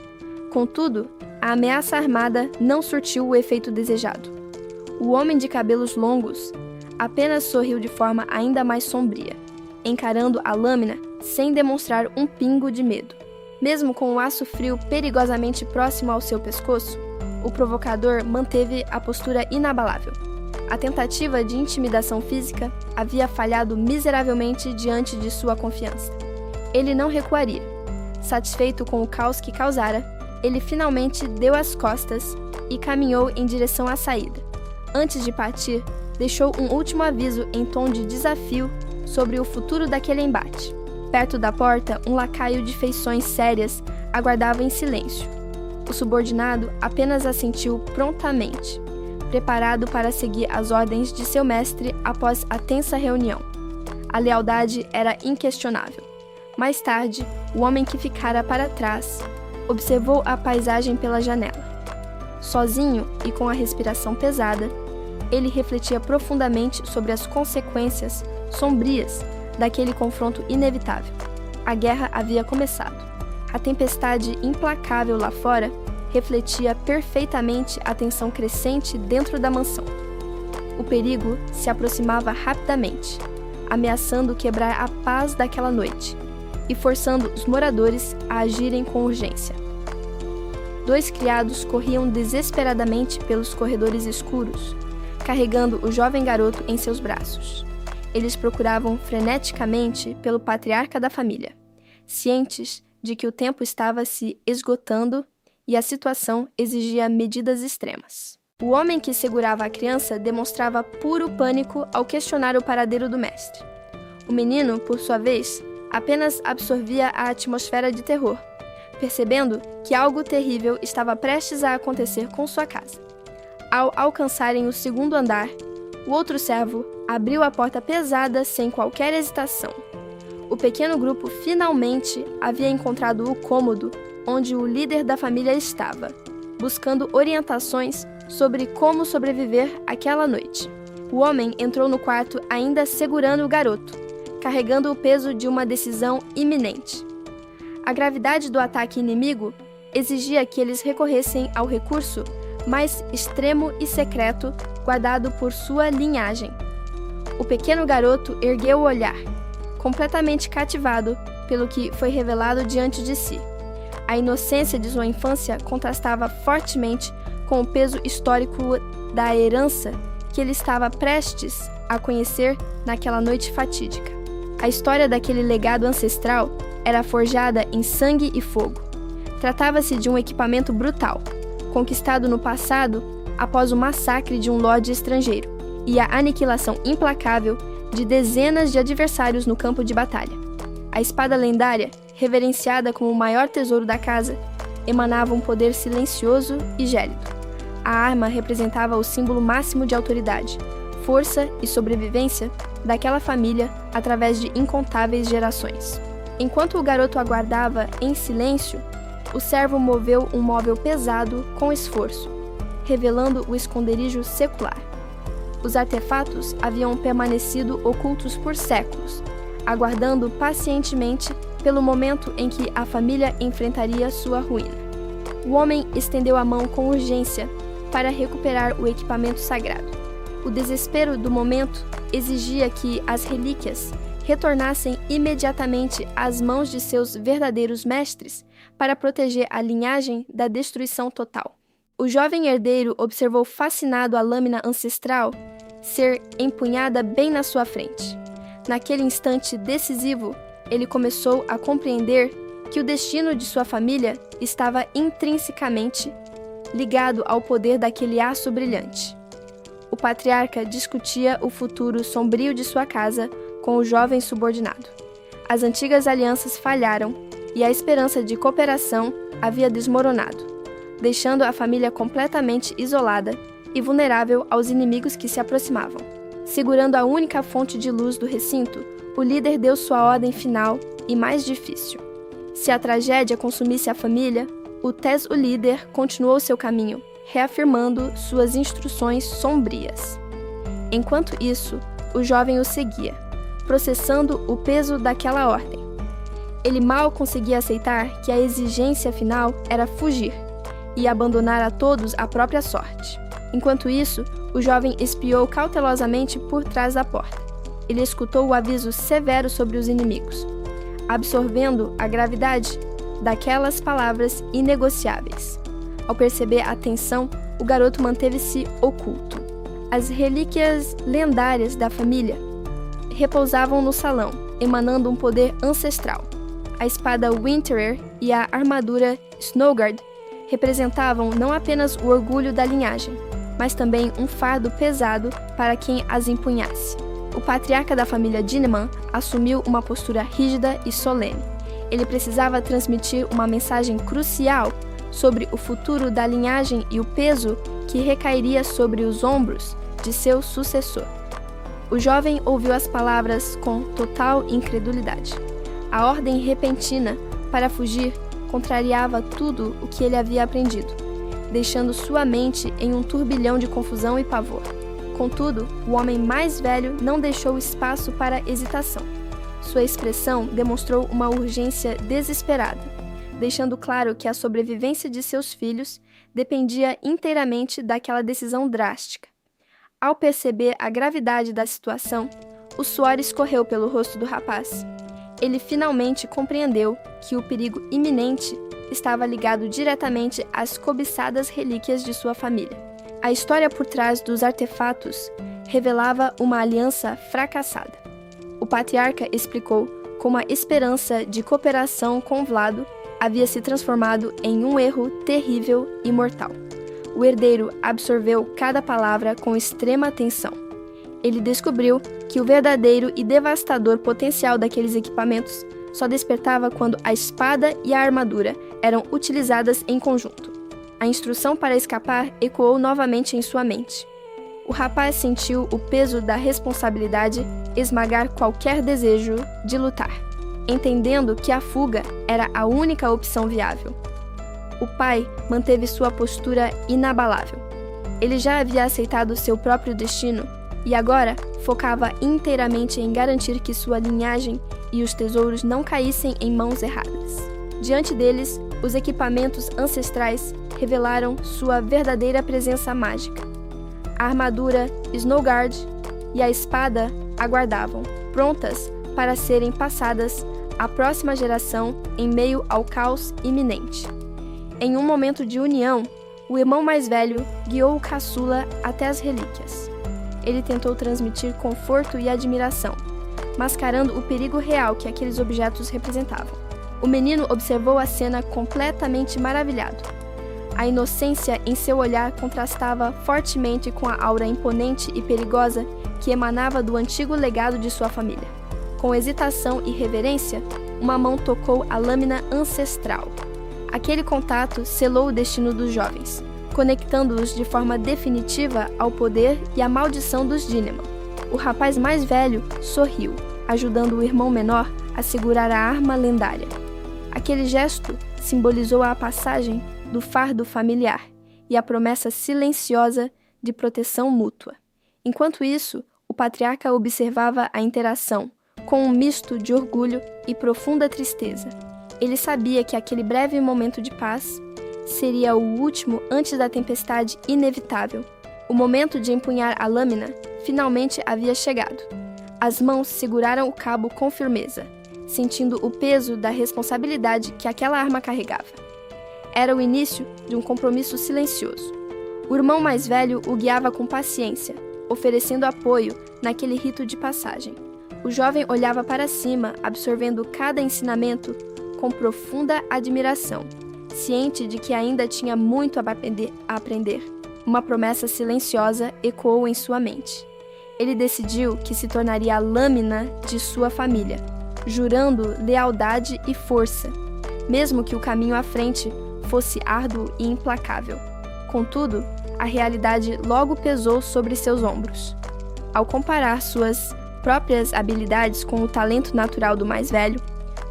Contudo, a ameaça armada não surtiu o efeito desejado. O homem de cabelos longos apenas sorriu de forma ainda mais sombria, encarando a lâmina sem demonstrar um pingo de medo. Mesmo com o aço frio perigosamente próximo ao seu pescoço, o provocador manteve a postura inabalável. A tentativa de intimidação física havia falhado miseravelmente diante de sua confiança. Ele não recuaria. Satisfeito com o caos que causara, ele finalmente deu as costas e caminhou em direção à saída. Antes de partir, deixou um último aviso em tom de desafio sobre o futuro daquele embate. Perto da porta, um lacaio de feições sérias aguardava em silêncio. O subordinado apenas assentiu prontamente, preparado para seguir as ordens de seu mestre após a tensa reunião. A lealdade era inquestionável. Mais tarde, o homem que ficara para trás observou a paisagem pela janela. Sozinho e com a respiração pesada, ele refletia profundamente sobre as consequências sombrias daquele confronto inevitável. A guerra havia começado. A tempestade implacável lá fora refletia perfeitamente a tensão crescente dentro da mansão. O perigo se aproximava rapidamente, ameaçando quebrar a paz daquela noite e forçando os moradores a agirem com urgência. 2 criados corriam desesperadamente pelos corredores escuros, carregando o jovem garoto em seus braços. Eles procuravam freneticamente pelo patriarca da família, cientes de que o tempo estava se esgotando e a situação exigia medidas extremas. O homem que segurava a criança demonstrava puro pânico ao questionar o paradeiro do mestre. O menino, por sua vez, apenas absorvia a atmosfera de terror, percebendo que algo terrível estava prestes a acontecer com sua casa. Ao alcançarem o 2º andar, o outro servo abriu a porta pesada sem qualquer hesitação. O pequeno grupo finalmente havia encontrado o cômodo onde o líder da família estava, buscando orientações sobre como sobreviver àquela noite. O homem entrou no quarto ainda segurando o garoto, carregando o peso de uma decisão iminente. A gravidade do ataque inimigo exigia que eles recorressem ao recurso mais extremo e secreto guardado por sua linhagem. O pequeno garoto ergueu o olhar, completamente cativado pelo que foi revelado diante de si. A inocência de sua infância contrastava fortemente com o peso histórico da herança que ele estava prestes a conhecer naquela noite fatídica. A história daquele legado ancestral era forjada em sangue e fogo. Tratava-se de um equipamento brutal, conquistado no passado após o massacre de um lorde estrangeiro e a aniquilação implacável de dezenas de adversários no campo de batalha. A espada lendária, reverenciada como o maior tesouro da casa, emanava um poder silencioso e gélido. A arma representava o símbolo máximo de autoridade, força e sobrevivência daquela família através de incontáveis gerações. Enquanto o garoto aguardava em silêncio, o servo moveu um móvel pesado com esforço, revelando o esconderijo secular. Os artefatos haviam permanecido ocultos por séculos, aguardando pacientemente pelo momento em que a família enfrentaria sua ruína. O homem estendeu a mão com urgência para recuperar o equipamento sagrado. O desespero do momento exigia que as relíquias retornassem imediatamente às mãos de seus verdadeiros mestres para proteger a linhagem da destruição total. O jovem herdeiro observou fascinado a lâmina ancestral ser empunhada bem na sua frente. Naquele instante decisivo, ele começou a compreender que o destino de sua família estava intrinsecamente ligado ao poder daquele aço brilhante. O patriarca discutia o futuro sombrio de sua casa com o jovem subordinado. As antigas alianças falharam e a esperança de cooperação havia desmoronado, deixando a família completamente isolada e vulnerável aos inimigos que se aproximavam. Segurando a única fonte de luz do recinto, o líder deu sua ordem final e mais difícil. Se a tragédia consumisse a família, o líder continuou seu caminho, reafirmando suas instruções sombrias. Enquanto isso, o jovem o seguia, processando o peso daquela ordem. Ele mal conseguia aceitar que a exigência final era fugir e abandonar a todos a própria sorte. Enquanto isso, o jovem espiou cautelosamente por trás da porta. Ele escutou o aviso severo sobre os inimigos, absorvendo a gravidade daquelas palavras inegociáveis. Ao perceber a tensão, o garoto manteve-se oculto. As relíquias lendárias da família repousavam no salão, emanando um poder ancestral. A espada Winterer e a armadura Snowguard representavam não apenas o orgulho da linhagem, mas também um fardo pesado para quem as empunhasse. O patriarca da família Dinneman assumiu uma postura rígida e solene. Ele precisava transmitir uma mensagem crucial sobre o futuro da linhagem e o peso que recairia sobre os ombros de seu sucessor. O jovem ouviu as palavras com total incredulidade. A ordem repentina para fugir contrariava tudo o que ele havia aprendido, deixando sua mente em um turbilhão de confusão e pavor. Contudo, o homem mais velho não deixou espaço para hesitação. Sua expressão demonstrou uma urgência desesperada, deixando claro que a sobrevivência de seus filhos dependia inteiramente daquela decisão drástica. Ao perceber a gravidade da situação, o suor escorreu pelo rosto do rapaz. Ele finalmente compreendeu que o perigo iminente estava ligado diretamente às cobiçadas relíquias de sua família. A história por trás dos artefatos revelava uma aliança fracassada. O patriarca explicou como a esperança de cooperação com Vlado havia se transformado em um erro terrível e mortal. O herdeiro absorveu cada palavra com extrema atenção. Ele descobriu que o verdadeiro e devastador potencial daqueles equipamentos só despertava quando a espada e a armadura eram utilizadas em conjunto. A instrução para escapar ecoou novamente em sua mente. O rapaz sentiu o peso da responsabilidade esmagar qualquer desejo de lutar, entendendo que a fuga era a única opção viável. O pai manteve sua postura inabalável. Ele já havia aceitado seu próprio destino e agora focava inteiramente em garantir que sua linhagem e os tesouros não caíssem em mãos erradas. Diante deles, os equipamentos ancestrais revelaram sua verdadeira presença mágica. A armadura Snowguard e a espada aguardavam, prontas para serem passadas à próxima geração em meio ao caos iminente. Em um momento de união, o irmão mais velho guiou o caçula até as relíquias. Ele tentou transmitir conforto e admiração, mascarando o perigo real que aqueles objetos representavam. O menino observou a cena completamente maravilhado. A inocência em seu olhar contrastava fortemente com a aura imponente e perigosa que emanava do antigo legado de sua família. Com hesitação e reverência, uma mão tocou a lâmina ancestral. Aquele contato selou o destino dos jovens, conectando-os de forma definitiva ao poder e à maldição dos Dyneman. O rapaz mais velho sorriu, ajudando o irmão menor a segurar a arma lendária. Aquele gesto simbolizou a passagem do fardo familiar e a promessa silenciosa de proteção mútua. Enquanto isso, o patriarca observava a interação, com um misto de orgulho e profunda tristeza. Ele sabia que aquele breve momento de paz seria o último antes da tempestade inevitável. O momento de empunhar a lâmina finalmente havia chegado. As mãos seguraram o cabo com firmeza, sentindo o peso da responsabilidade que aquela arma carregava. Era o início de um compromisso silencioso. O irmão mais velho o guiava com paciência, oferecendo apoio naquele rito de passagem. O jovem olhava para cima, absorvendo cada ensinamento com profunda admiração, ciente de que ainda tinha muito a aprender. Uma promessa silenciosa ecoou em sua mente. Ele decidiu que se tornaria a lâmina de sua família, jurando lealdade e força, mesmo que o caminho à frente fosse árduo e implacável. Contudo, a realidade logo pesou sobre seus ombros. Ao comparar suas próprias habilidades com o talento natural do mais velho,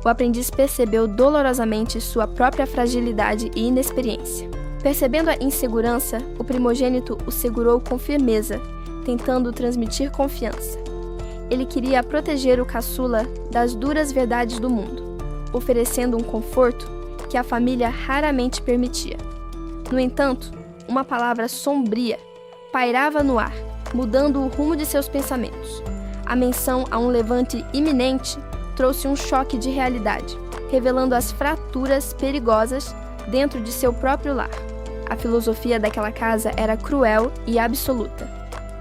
o aprendiz percebeu dolorosamente sua própria fragilidade e inexperiência. Percebendo a insegurança, o primogênito o segurou com firmeza, tentando transmitir confiança. Ele queria proteger o caçula das duras verdades do mundo, oferecendo um conforto que a família raramente permitia. No entanto, uma palavra sombria pairava no ar, mudando o rumo de seus pensamentos. A menção a um levante iminente trouxe um choque de realidade, revelando as fraturas perigosas dentro de seu próprio lar. A filosofia daquela casa era cruel e absoluta.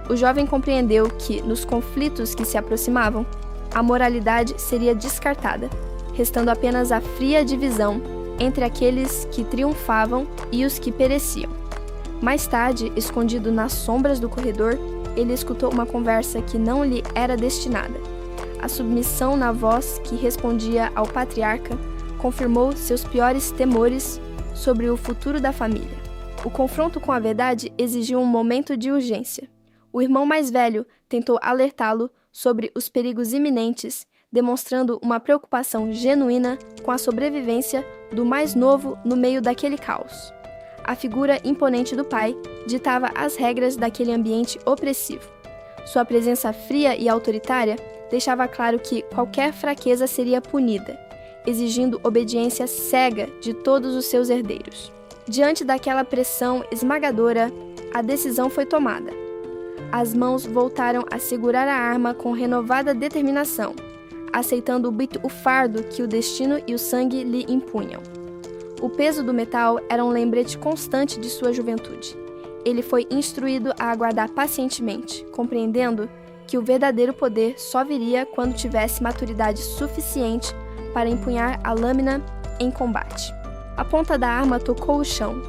O jovem compreendeu que, nos conflitos que se aproximavam, a moralidade seria descartada, restando apenas a fria divisão entre aqueles que triunfavam e os que pereciam. Mais tarde, escondido nas sombras do corredor, ele escutou uma conversa que não lhe era destinada. A submissão na voz que respondia ao patriarca confirmou seus piores temores sobre o futuro da família. O confronto com a verdade exigiu um momento de urgência. O irmão mais velho tentou alertá-lo sobre os perigos iminentes, demonstrando uma preocupação genuína com a sobrevivência do mais novo no meio daquele caos. A figura imponente do pai ditava as regras daquele ambiente opressivo. Sua presença fria e autoritária deixava claro que qualquer fraqueza seria punida, exigindo obediência cega de todos os seus herdeiros. Diante daquela pressão esmagadora, a decisão foi tomada. As mãos voltaram a segurar a arma com renovada determinação, aceitando o fardo que o destino e o sangue lhe impunham. O peso do metal era um lembrete constante de sua juventude. Ele foi instruído a aguardar pacientemente, compreendendo que o verdadeiro poder só viria quando tivesse maturidade suficiente para empunhar a lâmina em combate. A ponta da arma tocou o chão,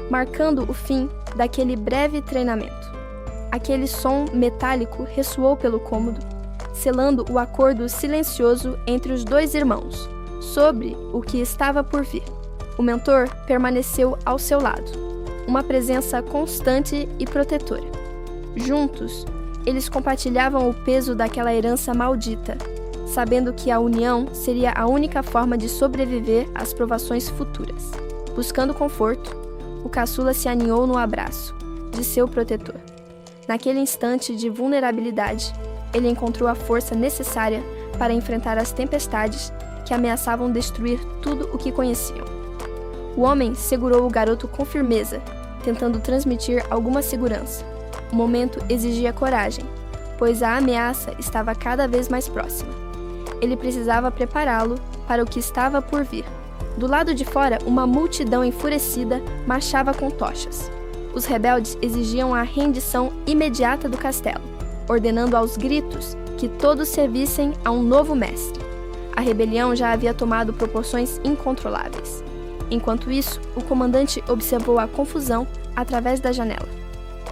marcando o fim daquele breve treinamento. Aquele som metálico ressoou pelo cômodo, selando o acordo silencioso entre os dois irmãos, sobre o que estava por vir. O mentor permaneceu ao seu lado, uma presença constante e protetora. Juntos, eles compartilhavam o peso daquela herança maldita, sabendo que a união seria a única forma de sobreviver às provações futuras. Buscando conforto, o caçula se aninhou no abraço de seu protetor. Naquele instante de vulnerabilidade, ele encontrou a força necessária para enfrentar as tempestades que ameaçavam destruir tudo o que conheciam. O homem segurou o garoto com firmeza, tentando transmitir alguma segurança. O momento exigia coragem, pois a ameaça estava cada vez mais próxima. Ele precisava prepará-lo para o que estava por vir. Do lado de fora, uma multidão enfurecida marchava com tochas. Os rebeldes exigiam a rendição imediata do castelo, ordenando aos gritos que todos servissem a um novo mestre. A rebelião já havia tomado proporções incontroláveis. Enquanto isso, o comandante observou a confusão através da janela.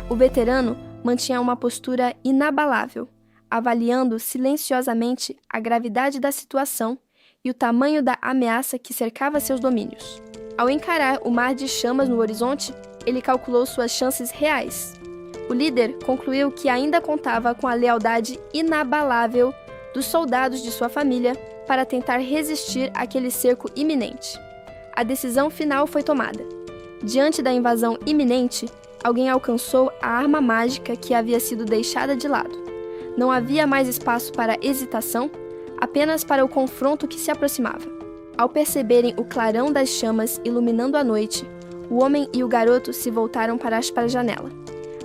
O veterano mantinha uma postura inabalável, avaliando silenciosamente a gravidade da situação e o tamanho da ameaça que cercava seus domínios. Ao encarar o mar de chamas no horizonte, ele calculou suas chances reais. O líder concluiu que ainda contava com a lealdade inabalável dos soldados de sua família para tentar resistir àquele cerco iminente. A decisão final foi tomada. Diante da invasão iminente, alguém alcançou a arma mágica que havia sido deixada de lado. Não havia mais espaço para hesitação, apenas para o confronto que se aproximava. Ao perceberem o clarão das chamas iluminando a noite, o homem e o garoto se voltaram para a janela.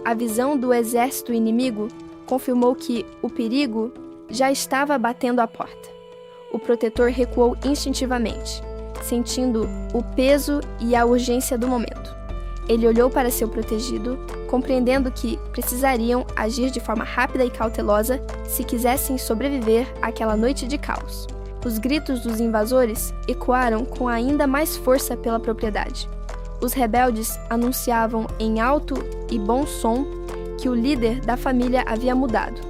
A visão do exército inimigo confirmou que o perigo já estava batendo à porta. O protetor recuou instintivamente, sentindo o peso e a urgência do momento. Ele olhou para seu protegido, compreendendo que precisariam agir de forma rápida e cautelosa se quisessem sobreviver àquela noite de caos. Os gritos dos invasores ecoaram com ainda mais força pela propriedade. Os rebeldes anunciavam em alto e bom som que o líder da família havia mudado,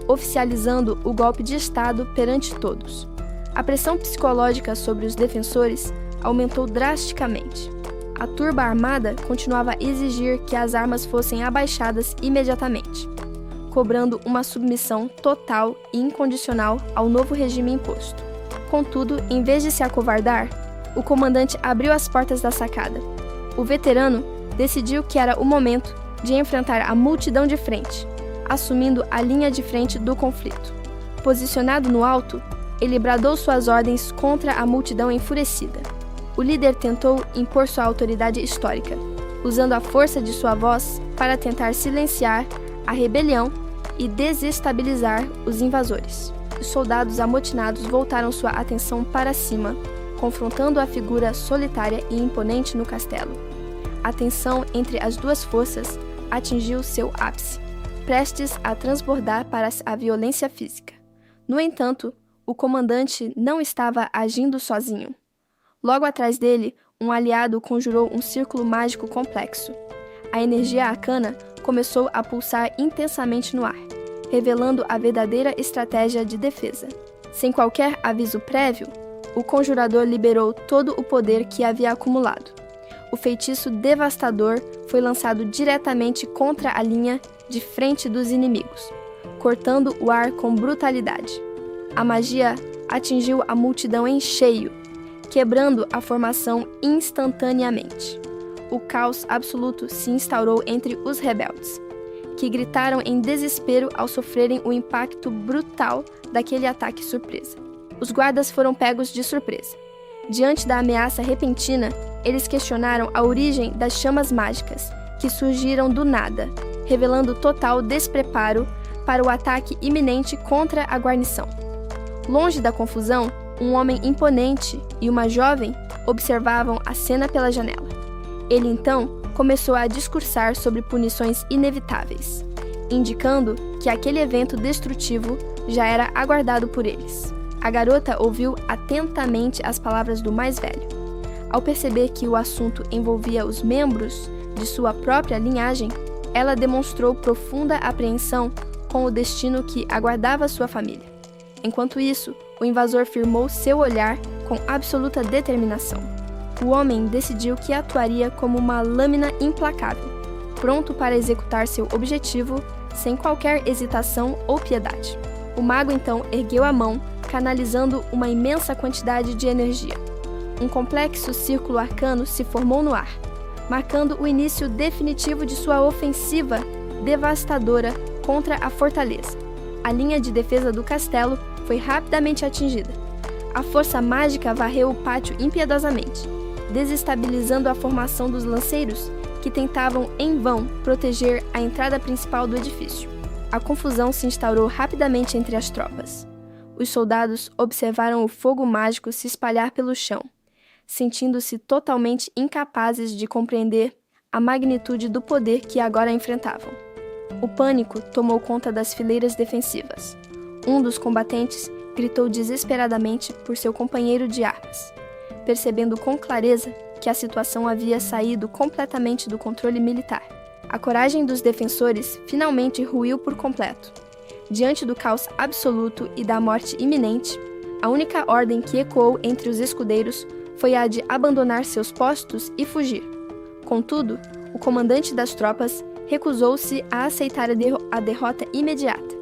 oficializando o golpe de Estado perante todos. A pressão psicológica sobre os defensores aumentou drasticamente. A turba armada continuava a exigir que as armas fossem abaixadas imediatamente, cobrando uma submissão total e incondicional ao novo regime imposto. Contudo, em vez de se acovardar, o comandante abriu as portas da sacada. O veterano decidiu que era o momento de enfrentar a multidão de frente, assumindo a linha de frente do conflito. Posicionado no alto, ele bradou suas ordens contra a multidão enfurecida. O líder tentou impor sua autoridade histórica, usando a força de sua voz para tentar silenciar a rebelião e desestabilizar os invasores. Os soldados amotinados voltaram sua atenção para cima, confrontando a figura solitária e imponente no castelo. A tensão entre as duas forças atingiu seu ápice, prestes a transbordar para a violência física. No entanto, o comandante não estava agindo sozinho. Logo atrás dele, um aliado conjurou um círculo mágico complexo. A energia arcana começou a pulsar intensamente no ar, revelando a verdadeira estratégia de defesa. Sem qualquer aviso prévio, o conjurador liberou todo o poder que havia acumulado. O feitiço devastador foi lançado diretamente contra a linha de frente dos inimigos, cortando o ar com brutalidade. A magia atingiu a multidão em cheio, quebrando a formação instantaneamente. O caos absoluto se instaurou entre os rebeldes, que gritaram em desespero ao sofrerem o impacto brutal daquele ataque surpresa. Os guardas foram pegos de surpresa. Diante da ameaça repentina, eles questionaram a origem das chamas mágicas, que surgiram do nada, revelando total despreparo para o ataque iminente contra a guarnição. Longe da confusão, um homem imponente e uma jovem observavam a cena pela janela. Ele então começou a discursar sobre punições inevitáveis, indicando que aquele evento destrutivo já era aguardado por eles. A garota ouviu atentamente as palavras do mais velho. Ao perceber que o assunto envolvia os membros de sua própria linhagem, ela demonstrou profunda apreensão com o destino que aguardava sua família. Enquanto isso, o invasor firmou seu olhar com absoluta determinação. O homem decidiu que atuaria como uma lâmina implacável, pronto para executar seu objetivo sem qualquer hesitação ou piedade. O mago então ergueu a mão, canalizando uma imensa quantidade de energia. Um complexo círculo arcano se formou no ar, marcando o início definitivo de sua ofensiva devastadora contra a fortaleza. A linha de defesa do castelo foi rapidamente atingida. A força mágica varreu o pátio impiedosamente, desestabilizando a formação dos lanceiros, que tentavam, em vão, proteger a entrada principal do edifício. A confusão se instaurou rapidamente entre as tropas. Os soldados observaram o fogo mágico se espalhar pelo chão, sentindo-se totalmente incapazes de compreender a magnitude do poder que agora enfrentavam. O pânico tomou conta das fileiras defensivas. Um dos combatentes gritou desesperadamente por seu companheiro de armas, percebendo com clareza que a situação havia saído completamente do controle militar. A coragem dos defensores finalmente ruiu por completo. Diante do caos absoluto e da morte iminente, a única ordem que ecoou entre os escudeiros foi a de abandonar seus postos e fugir. Contudo, o comandante das tropas recusou-se a aceitar a derrota imediata.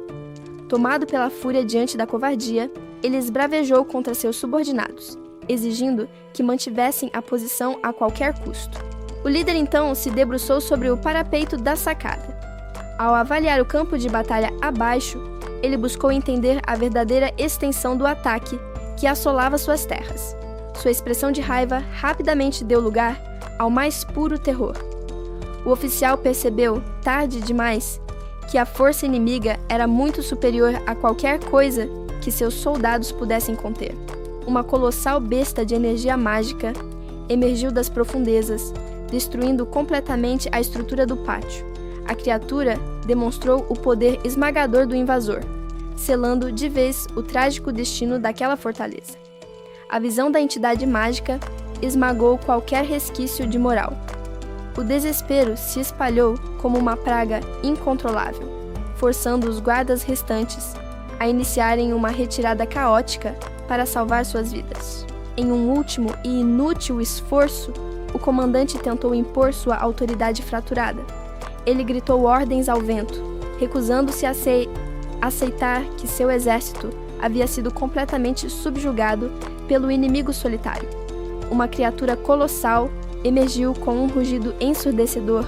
Tomado pela fúria diante da covardia, ele esbravejou contra seus subordinados, exigindo que mantivessem a posição a qualquer custo. O líder então se debruçou sobre o parapeito da sacada. Ao avaliar o campo de batalha abaixo, ele buscou entender a verdadeira extensão do ataque que assolava suas terras. Sua expressão de raiva rapidamente deu lugar ao mais puro terror. O oficial percebeu, tarde demais, que a força inimiga era muito superior a qualquer coisa que seus soldados pudessem conter. Uma colossal besta de energia mágica emergiu das profundezas, destruindo completamente a estrutura do pátio. A criatura demonstrou o poder esmagador do invasor, selando de vez o trágico destino daquela fortaleza. A visão da entidade mágica esmagou qualquer resquício de moral. O desespero se espalhou como uma praga incontrolável, forçando os guardas restantes a iniciarem uma retirada caótica para salvar suas vidas. Em um último e inútil esforço, o comandante tentou impor sua autoridade fraturada. Ele gritou ordens ao vento, recusando-se a aceitar que seu exército havia sido completamente subjugado pelo inimigo solitário. Uma criatura colossal emergiu com um rugido ensurdecedor,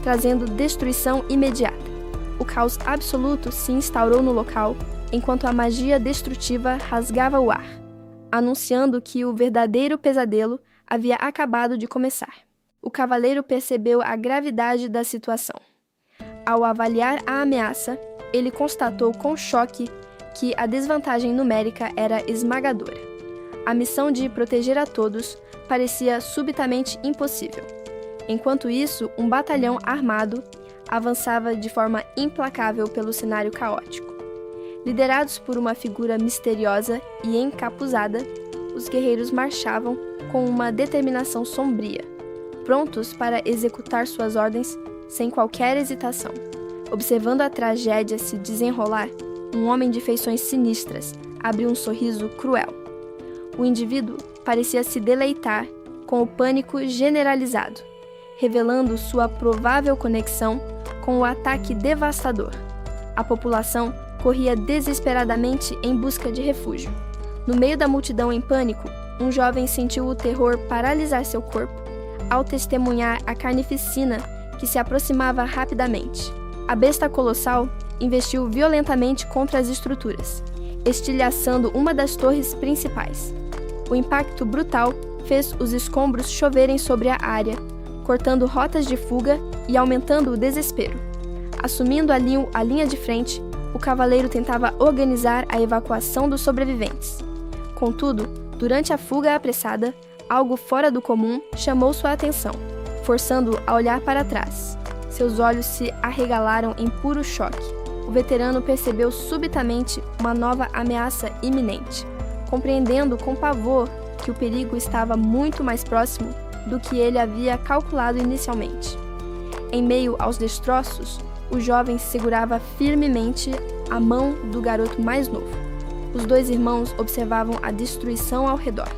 trazendo destruição imediata. O caos absoluto se instaurou no local, enquanto a magia destrutiva rasgava o ar, anunciando que o verdadeiro pesadelo havia acabado de começar. O cavaleiro percebeu a gravidade da situação. Ao avaliar a ameaça, ele constatou com choque que a desvantagem numérica era esmagadora. A missão de proteger a todos parecia subitamente impossível. Enquanto isso, um batalhão armado avançava de forma implacável pelo cenário caótico. Liderados por uma figura misteriosa e encapuzada, os guerreiros marchavam com uma determinação sombria, prontos para executar suas ordens sem qualquer hesitação. Observando a tragédia se desenrolar, um homem de feições sinistras abriu um sorriso cruel. O indivíduo parecia se deleitar com o pânico generalizado, revelando sua provável conexão com o ataque devastador. A população corria desesperadamente em busca de refúgio. No meio da multidão em pânico, um jovem sentiu o terror paralisar seu corpo ao testemunhar a carnificina que se aproximava rapidamente. A besta colossal investiu violentamente contra as estruturas, estilhaçando uma das torres principais. O impacto brutal fez os escombros choverem sobre a área, cortando rotas de fuga e aumentando o desespero. Assumindo a linha de frente, o cavaleiro tentava organizar a evacuação dos sobreviventes. Contudo, durante a fuga apressada, algo fora do comum chamou sua atenção, forçando-o a olhar para trás. Seus olhos se arregalaram em puro choque. O veterano percebeu subitamente uma nova ameaça iminente, compreendendo com pavor que o perigo estava muito mais próximo do que ele havia calculado inicialmente. Em meio aos destroços, o jovem segurava firmemente a mão do garoto mais novo. Os dois irmãos observavam a destruição ao redor,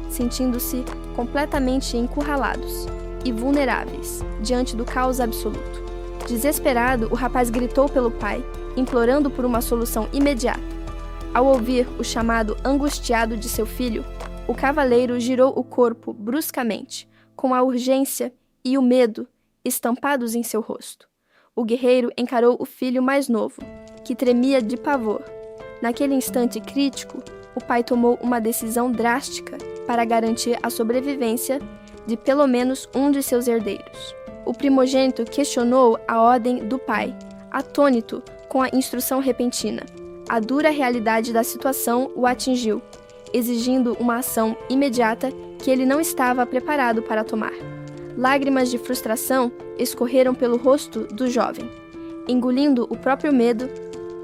sentindo-se completamente encurralados e vulneráveis diante do caos absoluto. Desesperado, o rapaz gritou pelo pai, implorando por uma solução imediata. Ao ouvir o chamado angustiado de seu filho, o cavaleiro girou o corpo bruscamente, com a urgência e o medo estampados em seu rosto. O guerreiro encarou o filho mais novo, que tremia de pavor. Naquele instante crítico, o pai tomou uma decisão drástica para garantir a sobrevivência de pelo menos um de seus herdeiros. O primogênito questionou a ordem do pai, atônito com a instrução repentina. A dura realidade da situação o atingiu, exigindo uma ação imediata que ele não estava preparado para tomar. Lágrimas de frustração escorreram pelo rosto do jovem. Engolindo o próprio medo,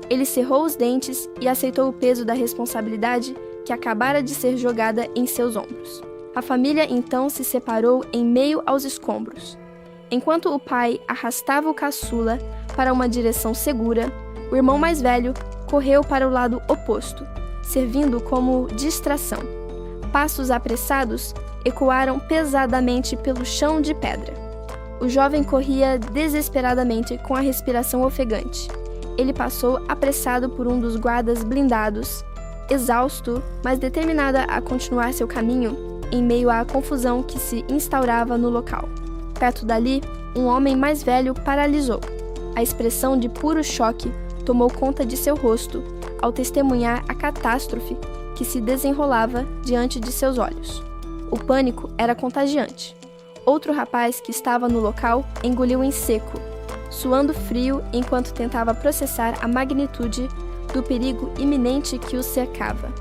ele cerrou os dentes e aceitou o peso da responsabilidade que acabara de ser jogada em seus ombros. A família então se separou em meio aos escombros. Enquanto o pai arrastava o caçula para uma direção segura, o irmão mais velho correu para o lado oposto, servindo como distração. Passos apressados ecoaram pesadamente pelo chão de pedra. O jovem corria desesperadamente com a respiração ofegante. Ele passou apressado por um dos guardas blindados, exausto, mas determinado a continuar seu caminho em meio à confusão que se instaurava no local. Perto dali, um homem mais velho paralisou. A expressão de puro choque tomou conta de seu rosto ao testemunhar a catástrofe que se desenrolava diante de seus olhos. O pânico era contagiante. Outro rapaz que estava no local engoliu em seco, suando frio enquanto tentava processar a magnitude do perigo iminente que o cercava.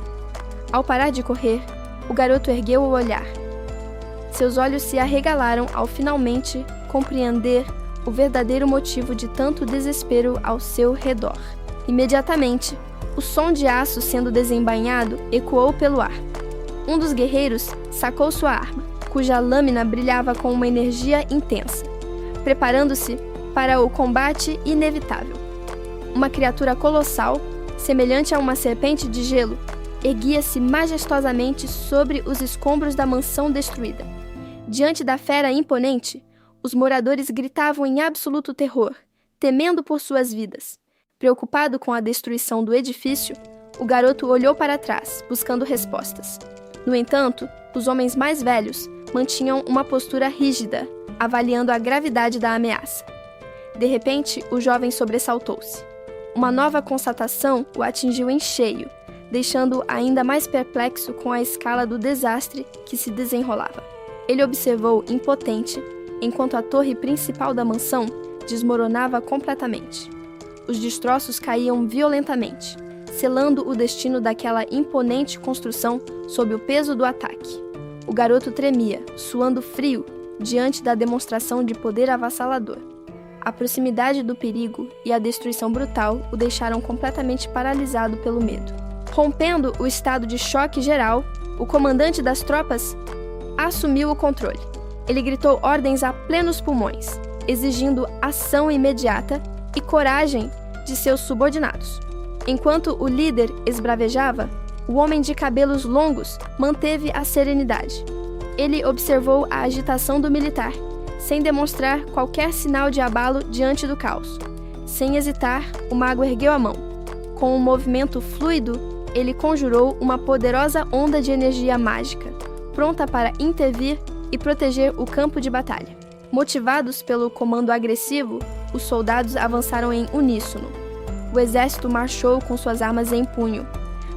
Ao parar de correr, o garoto ergueu o olhar. Seus olhos se arregalaram ao finalmente compreender o verdadeiro motivo de tanto desespero ao seu redor. Imediatamente, o som de aço sendo desembainhado ecoou pelo ar. Um dos guerreiros sacou sua arma, cuja lâmina brilhava com uma energia intensa, preparando-se para o combate inevitável. Uma criatura colossal, semelhante a uma serpente de gelo, erguia-se majestosamente sobre os escombros da mansão destruída. Diante da fera imponente, os moradores gritavam em absoluto terror, temendo por suas vidas. Preocupado com a destruição do edifício, o garoto olhou para trás, buscando respostas. No entanto, os homens mais velhos mantinham uma postura rígida, avaliando a gravidade da ameaça. De repente, o jovem sobressaltou-se. Uma nova constatação o atingiu em cheio, deixando-o ainda mais perplexo com a escala do desastre que se desenrolava. Ele observou impotente, enquanto a torre principal da mansão desmoronava completamente. Os destroços caíam violentamente, selando o destino daquela imponente construção sob o peso do ataque. O garoto tremia, suando frio, diante da demonstração de poder avassalador. A proximidade do perigo e a destruição brutal o deixaram completamente paralisado pelo medo. Rompendo o estado de choque geral, o comandante das tropas assumiu o controle. Ele gritou ordens a plenos pulmões, exigindo ação imediata e coragem de seus subordinados. Enquanto o líder esbravejava, o homem de cabelos longos manteve a serenidade. Ele observou a agitação do militar, sem demonstrar qualquer sinal de abalo diante do caos. Sem hesitar, o mago ergueu a mão. Com um movimento fluido, ele conjurou uma poderosa onda de energia mágica, pronta para intervir e proteger o campo de batalha. Motivados pelo comando agressivo, os soldados avançaram em uníssono. O exército marchou com suas armas em punho,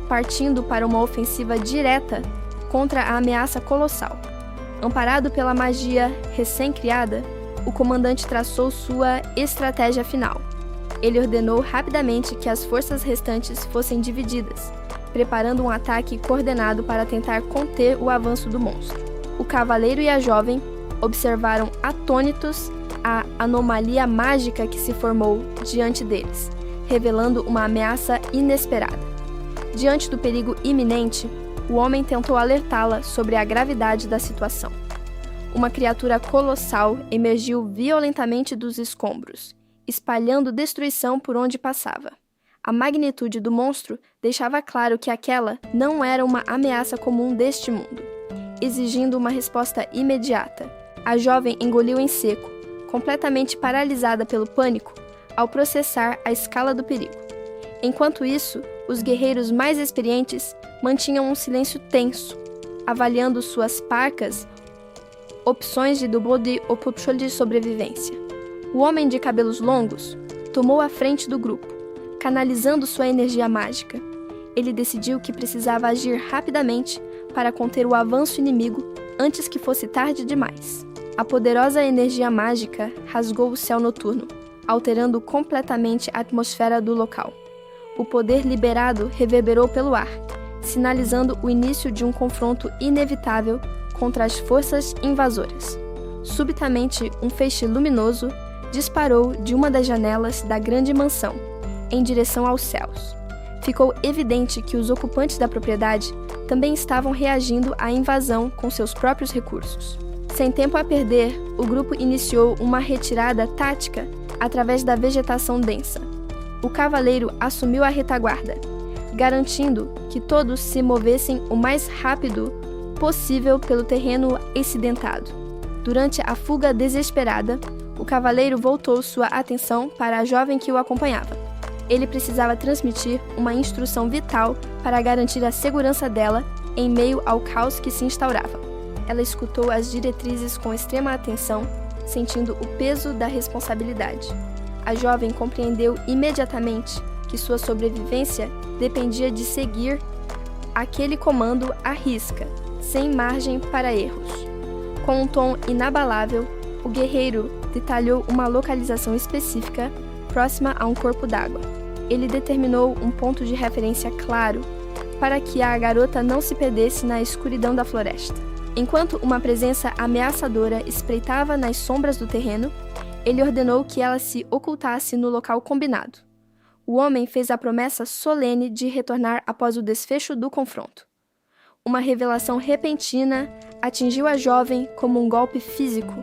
partindo para uma ofensiva direta contra a ameaça colossal. Amparado pela magia recém-criada, o comandante traçou sua estratégia final. Ele ordenou rapidamente que as forças restantes fossem divididas, preparando um ataque coordenado para tentar conter o avanço do monstro. O cavaleiro e a jovem observaram atônitos a anomalia mágica que se formou diante deles, revelando uma ameaça inesperada. Diante do perigo iminente, o homem tentou alertá-la sobre a gravidade da situação. Uma criatura colossal emergiu violentamente dos escombros, espalhando destruição por onde passava. A magnitude do monstro deixava claro que aquela não era uma ameaça comum deste mundo, exigindo uma resposta imediata. A jovem engoliu em seco, completamente paralisada pelo pânico, ao processar a escala do perigo. Enquanto isso, os guerreiros mais experientes mantinham um silêncio tenso, avaliando suas parcas opções de double de sobrevivência. O homem de cabelos longos tomou a frente do grupo, canalizando sua energia mágica. ele decidiu que precisava agir rapidamente para conter o avanço inimigo antes que fosse tarde demais. A poderosa energia mágica rasgou o céu noturno, alterando completamente a atmosfera do local. O poder liberado reverberou pelo ar, sinalizando o início de um confronto inevitável contra as forças invasoras. Subitamente, um feixe luminoso disparou de uma das janelas da grande mansão, em direção aos céus. Ficou evidente que os ocupantes da propriedade também estavam reagindo à invasão com seus próprios recursos. Sem tempo a perder, o grupo iniciou uma retirada tática através da vegetação densa. O cavaleiro assumiu a retaguarda, garantindo que todos se movessem o mais rápido possível pelo terreno acidentado. Durante a fuga desesperada, o cavaleiro voltou sua atenção para a jovem que o acompanhava. Ele precisava transmitir uma instrução vital para garantir a segurança dela em meio ao caos que se instaurava. Ela escutou as diretrizes com extrema atenção, sentindo o peso da responsabilidade. A jovem compreendeu imediatamente que sua sobrevivência dependia de seguir aquele comando à risca, sem margem para erros. Com um tom inabalável, o guerreiro detalhou uma localização específica próxima a um corpo d'água. Ele determinou um ponto de referência claro para que a garota não se perdesse na escuridão da floresta. Enquanto uma presença ameaçadora espreitava nas sombras do terreno, ele ordenou que ela se ocultasse no local combinado. O homem fez a promessa solene de retornar após o desfecho do confronto. Uma revelação repentina atingiu a jovem como um golpe físico,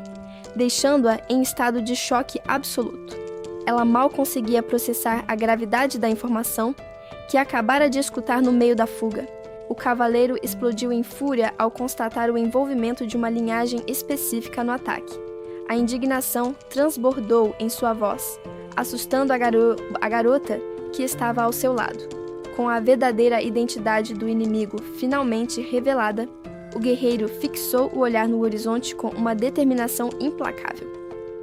deixando-a em estado de choque absoluto. Ela mal conseguia processar a gravidade da informação que acabara de escutar no meio da fuga. O cavaleiro explodiu em fúria ao constatar o envolvimento de uma linhagem específica no ataque. A indignação transbordou em sua voz, assustando a garota que estava ao seu lado. Com a verdadeira identidade do inimigo finalmente revelada, o guerreiro fixou o olhar no horizonte com uma determinação implacável.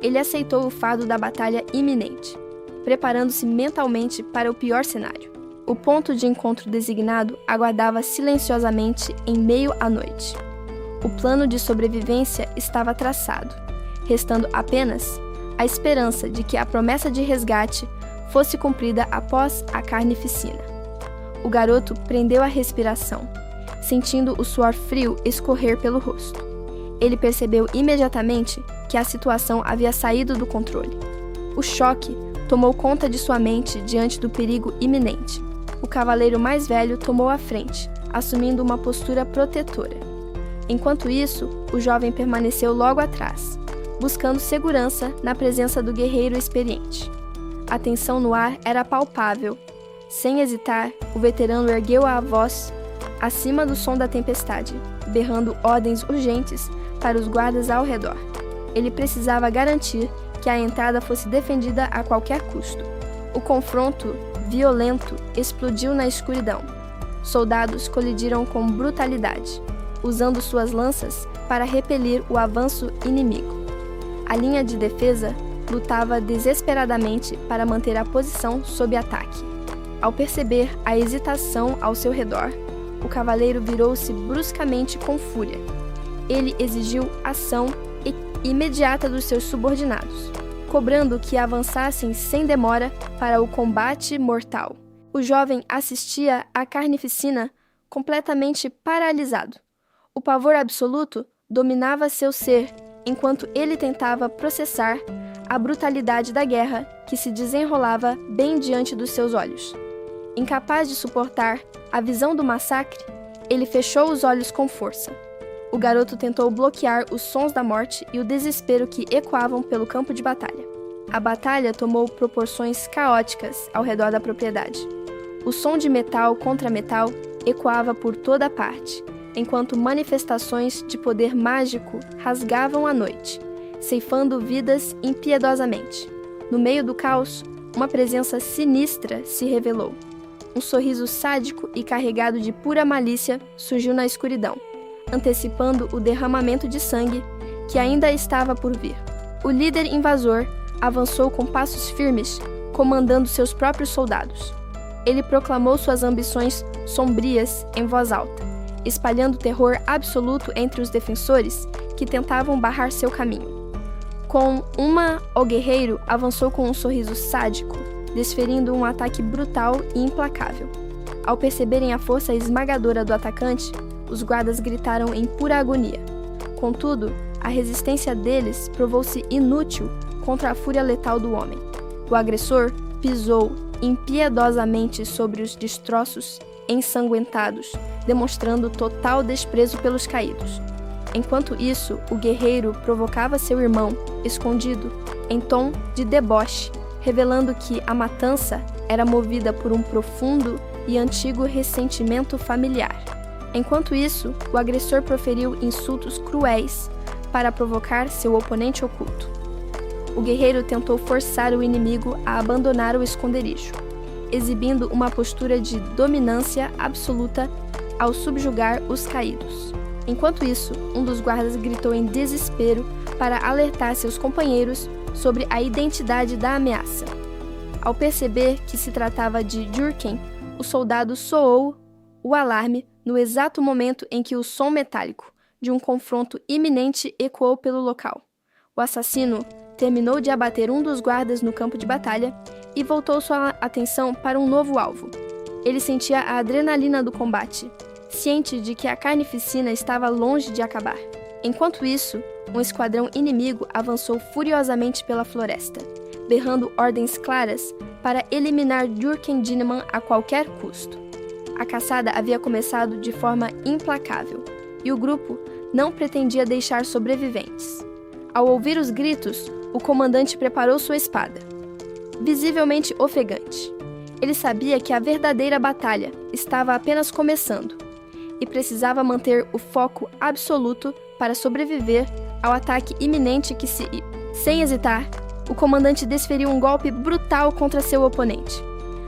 Ele aceitou o fardo da batalha iminente, preparando-se mentalmente para o pior cenário. O ponto de encontro designado aguardava silenciosamente em meio à noite. O plano de sobrevivência estava traçado, restando apenas a esperança de que a promessa de resgate fosse cumprida após a carnificina. O garoto prendeu a respiração, sentindo o suor frio escorrer pelo rosto. Ele percebeu imediatamente que a situação havia saído do controle. O choque tomou conta de sua mente diante do perigo iminente. O cavaleiro mais velho tomou a frente, assumindo uma postura protetora. Enquanto isso, o jovem permaneceu logo atrás, buscando segurança na presença do guerreiro experiente. A tensão no ar era palpável. Sem hesitar, o veterano ergueu a voz acima do som da tempestade, berrando ordens urgentes para os guardas ao redor. Ele precisava garantir que a entrada fosse defendida a qualquer custo. O confronto violento explodiu na escuridão. Soldados colidiram com brutalidade, usando suas lanças para repelir o avanço inimigo. A linha de defesa lutava desesperadamente para manter a posição sob ataque. Ao perceber a hesitação ao seu redor, o cavaleiro virou-se bruscamente com fúria. Ele exigiu ação imediata dos seus subordinados, cobrando que avançassem sem demora para o combate mortal. O jovem assistia à carnificina completamente paralisado. O pavor absoluto dominava seu ser enquanto ele tentava processar a brutalidade da guerra que se desenrolava bem diante dos seus olhos. Incapaz de suportar a visão do massacre, ele fechou os olhos com força. O garoto tentou bloquear os sons da morte e o desespero que ecoavam pelo campo de batalha. A batalha tomou proporções caóticas ao redor da propriedade. O som de metal contra metal ecoava por toda parte, enquanto manifestações de poder mágico rasgavam a noite, ceifando vidas impiedosamente. No meio do caos, uma presença sinistra se revelou. Um sorriso sádico e carregado de pura malícia surgiu na escuridão, antecipando o derramamento de sangue que ainda estava por vir. O líder invasor avançou com passos firmes, comandando seus próprios soldados. ele proclamou suas ambições sombrias em voz alta, espalhando terror absoluto entre os defensores que tentavam barrar seu caminho. O guerreiro avançou com um sorriso sádico, desferindo um ataque brutal e implacável. Ao perceberem a força esmagadora do atacante, os guardas gritaram em pura agonia. Contudo, a resistência deles provou-se inútil contra a fúria letal do homem. O agressor pisou impiedosamente sobre os destroços ensanguentados, demonstrando total desprezo pelos caídos. Enquanto isso, o guerreiro provocava seu irmão, escondido, em tom de deboche, revelando que a matança era movida por um profundo e antigo ressentimento familiar. Enquanto isso, o agressor proferiu insultos cruéis para provocar seu oponente oculto. O guerreiro tentou forçar o inimigo a abandonar o esconderijo, exibindo uma postura de dominância absoluta ao subjugar os caídos. Enquanto isso, um dos guardas gritou em desespero para alertar seus companheiros sobre a identidade da ameaça. Ao perceber que se tratava de Jurken, o soldado soou o alarme no exato momento em que o som metálico de um confronto iminente ecoou pelo local. O assassino terminou de abater um dos guardas no campo de batalha e voltou sua atenção para um novo alvo. Ele sentia a adrenalina do combate, ciente de que a carnificina estava longe de acabar. Enquanto isso, um esquadrão inimigo avançou furiosamente pela floresta, berrando ordens claras para eliminar Jurken Dinneman a qualquer custo. A caçada havia começado de forma implacável, e o grupo não pretendia deixar sobreviventes. Ao ouvir os gritos, o comandante preparou sua espada, visivelmente ofegante. Ele sabia que a verdadeira batalha estava apenas começando e precisava manter o foco absoluto para sobreviver ao ataque iminente que se... Sem hesitar, o comandante desferiu um golpe brutal contra seu oponente.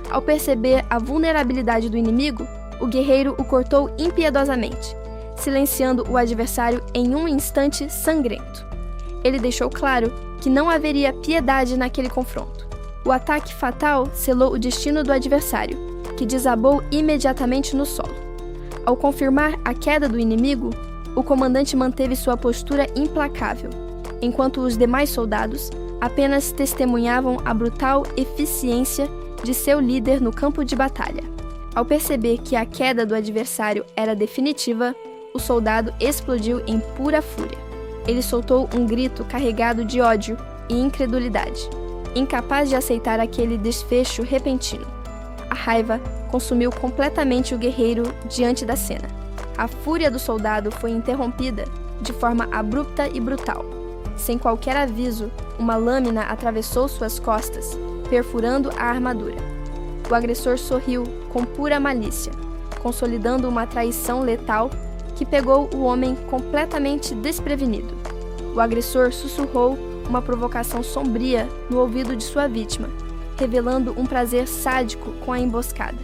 Ao perceber a vulnerabilidade do inimigo, o guerreiro o cortou impiedosamente, silenciando o adversário em um instante sangrento. Ele deixou claro que não haveria piedade naquele confronto. O ataque fatal selou o destino do adversário, que desabou imediatamente no solo. Ao confirmar a queda do inimigo, o comandante manteve sua postura implacável, enquanto os demais soldados apenas testemunhavam a brutal eficiência de seu líder no campo de batalha. Ao perceber que a queda do adversário era definitiva, o soldado explodiu em pura fúria. Ele soltou um grito carregado de ódio e incredulidade, incapaz de aceitar aquele desfecho repentino. A raiva consumiu completamente o guerreiro diante da cena. A fúria do soldado foi interrompida de forma abrupta e brutal. Sem qualquer aviso, uma lâmina atravessou suas costas, perfurando a armadura. O agressor sorriu com pura malícia, consolidando uma traição letal que pegou o homem completamente desprevenido. O agressor sussurrou uma provocação sombria no ouvido de sua vítima, revelando um prazer sádico com a emboscada.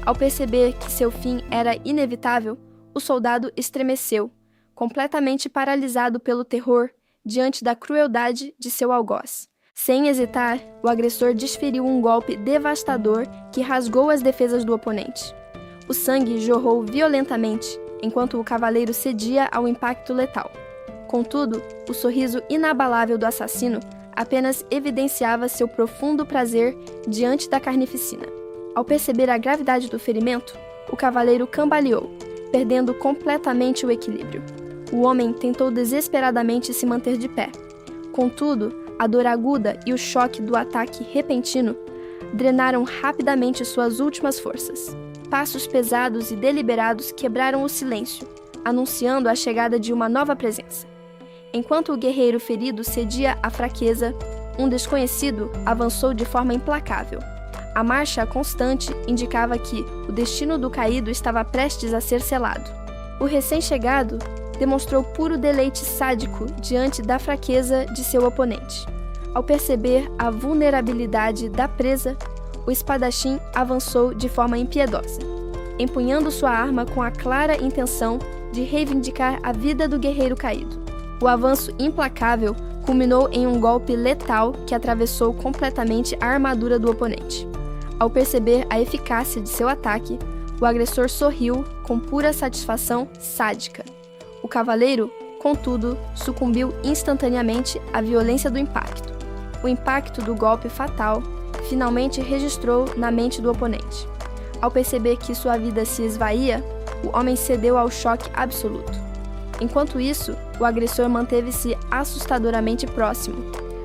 Ao perceber que seu fim era inevitável, o soldado estremeceu, completamente paralisado pelo terror diante da crueldade de seu algoz. Sem hesitar, o agressor desferiu um golpe devastador que rasgou as defesas do oponente. O sangue jorrou violentamente, enquanto o cavaleiro cedia ao impacto letal. Contudo, o sorriso inabalável do assassino apenas evidenciava seu profundo prazer diante da carnificina. Ao perceber a gravidade do ferimento, o cavaleiro cambaleou, perdendo completamente o equilíbrio. O homem tentou desesperadamente se manter de pé. Contudo, a dor aguda e o choque do ataque repentino drenaram rapidamente suas últimas forças. Passos pesados e deliberados quebraram o silêncio, anunciando a chegada de uma nova presença. Enquanto o guerreiro ferido cedia à fraqueza, um desconhecido avançou de forma implacável. A marcha constante indicava que o destino do caído estava prestes a ser selado. O recém-chegado demonstrou puro deleite sádico diante da fraqueza de seu oponente. Ao perceber a vulnerabilidade da presa, o espadachim avançou de forma impiedosa, empunhando sua arma com a clara intenção de reivindicar a vida do guerreiro caído. O avanço implacável culminou em um golpe letal que atravessou completamente a armadura do oponente. Ao perceber a eficácia de seu ataque, o agressor sorriu com pura satisfação sádica. O cavaleiro, contudo, sucumbiu instantaneamente à violência do impacto. O impacto do golpe fatal finalmente registrou na mente do oponente. Ao perceber que sua vida se esvaía, o homem cedeu ao choque absoluto. Enquanto isso, o agressor manteve-se assustadoramente próximo,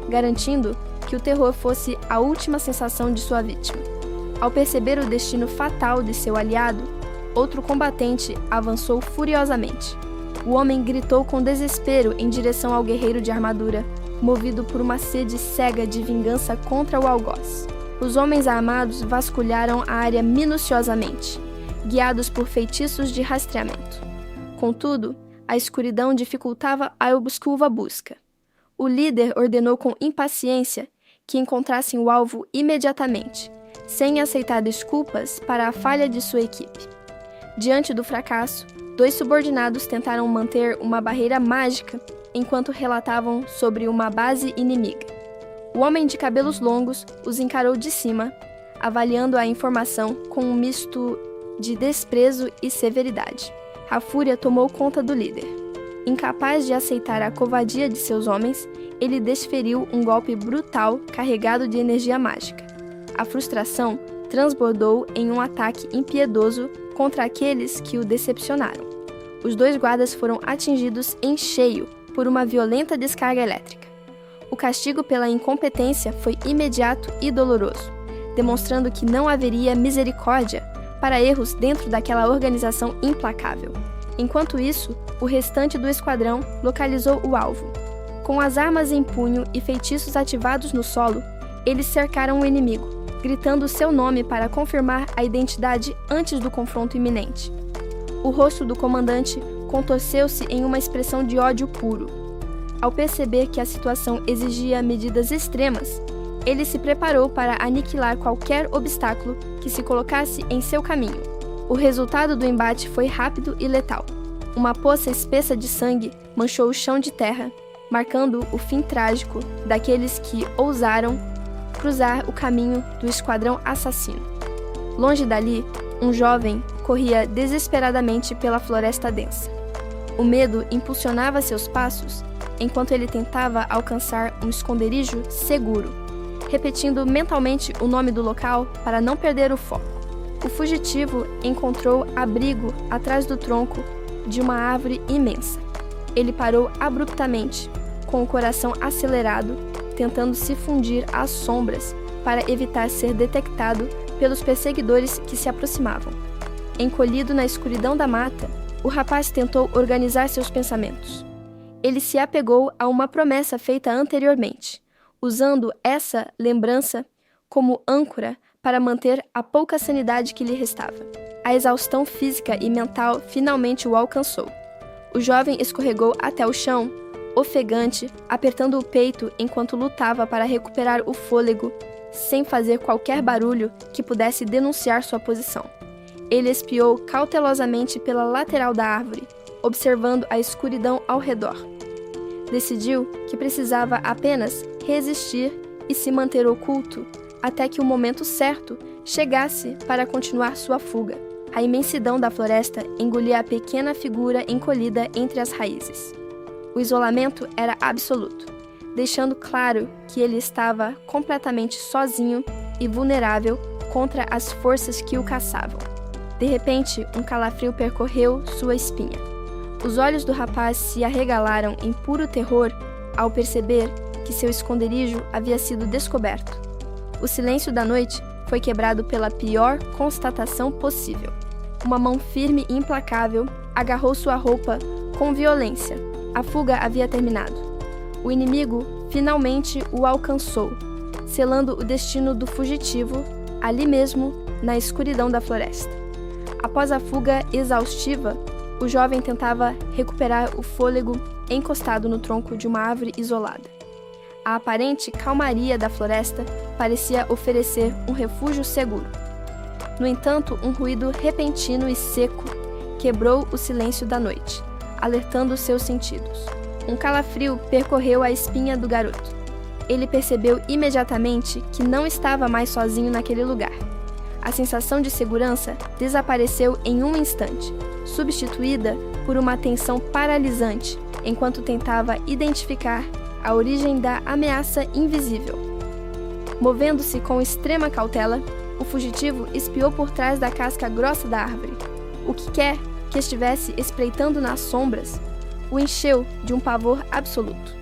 garantindo que o terror fosse a última sensação de sua vítima. Ao perceber o destino fatal de seu aliado, outro combatente avançou furiosamente. O homem gritou com desespero em direção ao guerreiro de armadura, movido por uma sede cega de vingança contra o algoz. Os homens armados vasculharam a área minuciosamente, guiados por feitiços de rastreamento. Contudo, a escuridão dificultava a obscura busca. O líder ordenou com impaciência que encontrassem o alvo imediatamente, sem aceitar desculpas para a falha de sua equipe. Diante do fracasso, 2 subordinados tentaram manter uma barreira mágica enquanto relatavam sobre uma base inimiga. O homem de cabelos longos os encarou de cima, avaliando a informação com um misto de desprezo e severidade. A fúria tomou conta do líder. Incapaz de aceitar a covardia de seus homens, ele desferiu um golpe brutal carregado de energia mágica. A frustração transbordou em um ataque impiedoso contra aqueles que o decepcionaram. Os 2 guardas foram atingidos em cheio por uma violenta descarga elétrica. O castigo pela incompetência foi imediato e doloroso, demonstrando que não haveria misericórdia para erros dentro daquela organização implacável. Enquanto isso, o restante do esquadrão localizou o alvo. Com as armas em punho e feitiços ativados no solo, eles cercaram o inimigo, gritando seu nome para confirmar a identidade antes do confronto iminente. O rosto do comandante contorceu-se em uma expressão de ódio puro. Ao perceber que a situação exigia medidas extremas, ele se preparou para aniquilar qualquer obstáculo que se colocasse em seu caminho. O resultado do embate foi rápido e letal. Uma poça espessa de sangue manchou o chão de terra, marcando o fim trágico daqueles que ousaram cruzar o caminho do esquadrão assassino. Longe dali, um jovem corria desesperadamente pela floresta densa. O medo impulsionava seus passos enquanto ele tentava alcançar um esconderijo seguro, repetindo mentalmente o nome do local para não perder o foco. O fugitivo encontrou abrigo atrás do tronco de uma árvore imensa. Ele parou abruptamente, com o coração acelerado, tentando se fundir às sombras para evitar ser detectado pelos perseguidores que se aproximavam. Encolhido na escuridão da mata, o rapaz tentou organizar seus pensamentos. Ele se apegou a uma promessa feita anteriormente, usando essa lembrança como âncora para manter a pouca sanidade que lhe restava. A exaustão física e mental finalmente o alcançou. O jovem escorregou até o chão, ofegante, apertando o peito enquanto lutava para recuperar o fôlego, sem fazer qualquer barulho que pudesse denunciar sua posição. Ele espiou cautelosamente pela lateral da árvore, observando a escuridão ao redor. Decidiu que precisava apenas resistir e se manter oculto até que o momento certo chegasse para continuar sua fuga. A imensidão da floresta engolia a pequena figura encolhida entre as raízes. O isolamento era absoluto, deixando claro que ele estava completamente sozinho e vulnerável contra as forças que o caçavam. De repente, um calafrio percorreu sua espinha. Os olhos do rapaz se arregalaram em puro terror ao perceber que seu esconderijo havia sido descoberto. O silêncio da noite foi quebrado pela pior constatação possível. Uma mão firme e implacável agarrou sua roupa com violência. A fuga havia terminado. O inimigo finalmente o alcançou, selando o destino do fugitivo ali mesmo, na escuridão da floresta. Após a fuga exaustiva, o jovem tentava recuperar o fôlego encostado no tronco de uma árvore isolada. A aparente calmaria da floresta parecia oferecer um refúgio seguro. No entanto, um ruído repentino e seco quebrou o silêncio da noite, alertando seus sentidos. Um calafrio percorreu a espinha do garoto. Ele percebeu imediatamente que não estava mais sozinho naquele lugar. A sensação de segurança desapareceu em um instante, substituída por uma tensão paralisante, enquanto tentava identificar a origem da ameaça invisível. Movendo-se com extrema cautela, o fugitivo espiou por trás da casca grossa da árvore. O que quer que estivesse espreitando nas sombras o encheu de um pavor absoluto.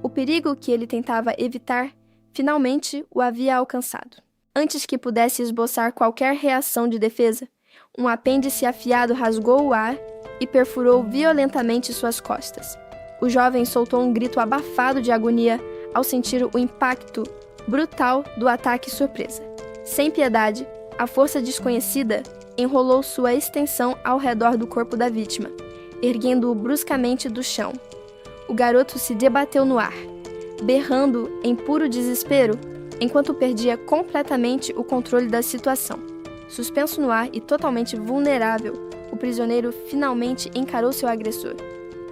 O perigo que ele tentava evitar finalmente o havia alcançado. Antes que pudesse esboçar qualquer reação de defesa, um apêndice afiado rasgou o ar e perfurou violentamente suas costas. O jovem soltou um grito abafado de agonia ao sentir o impacto brutal do ataque surpresa. Sem piedade, a força desconhecida enrolou sua extensão ao redor do corpo da vítima, erguendo-o bruscamente do chão. O garoto se debateu no ar, berrando em puro desespero, enquanto perdia completamente o controle da situação. Suspenso no ar e totalmente vulnerável, o prisioneiro finalmente encarou seu agressor.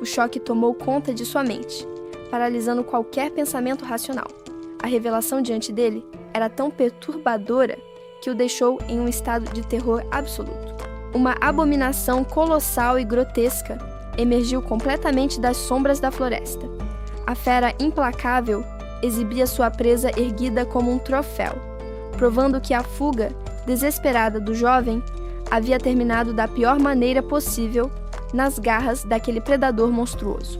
O choque tomou conta de sua mente, paralisando qualquer pensamento racional. A revelação diante dele era tão perturbadora que o deixou em um estado de terror absoluto. Uma abominação colossal e grotesca emergiu completamente das sombras da floresta. A fera implacável exibia sua presa erguida como um troféu, provando que a fuga desesperada do jovem havia terminado da pior maneira possível nas garras daquele predador monstruoso.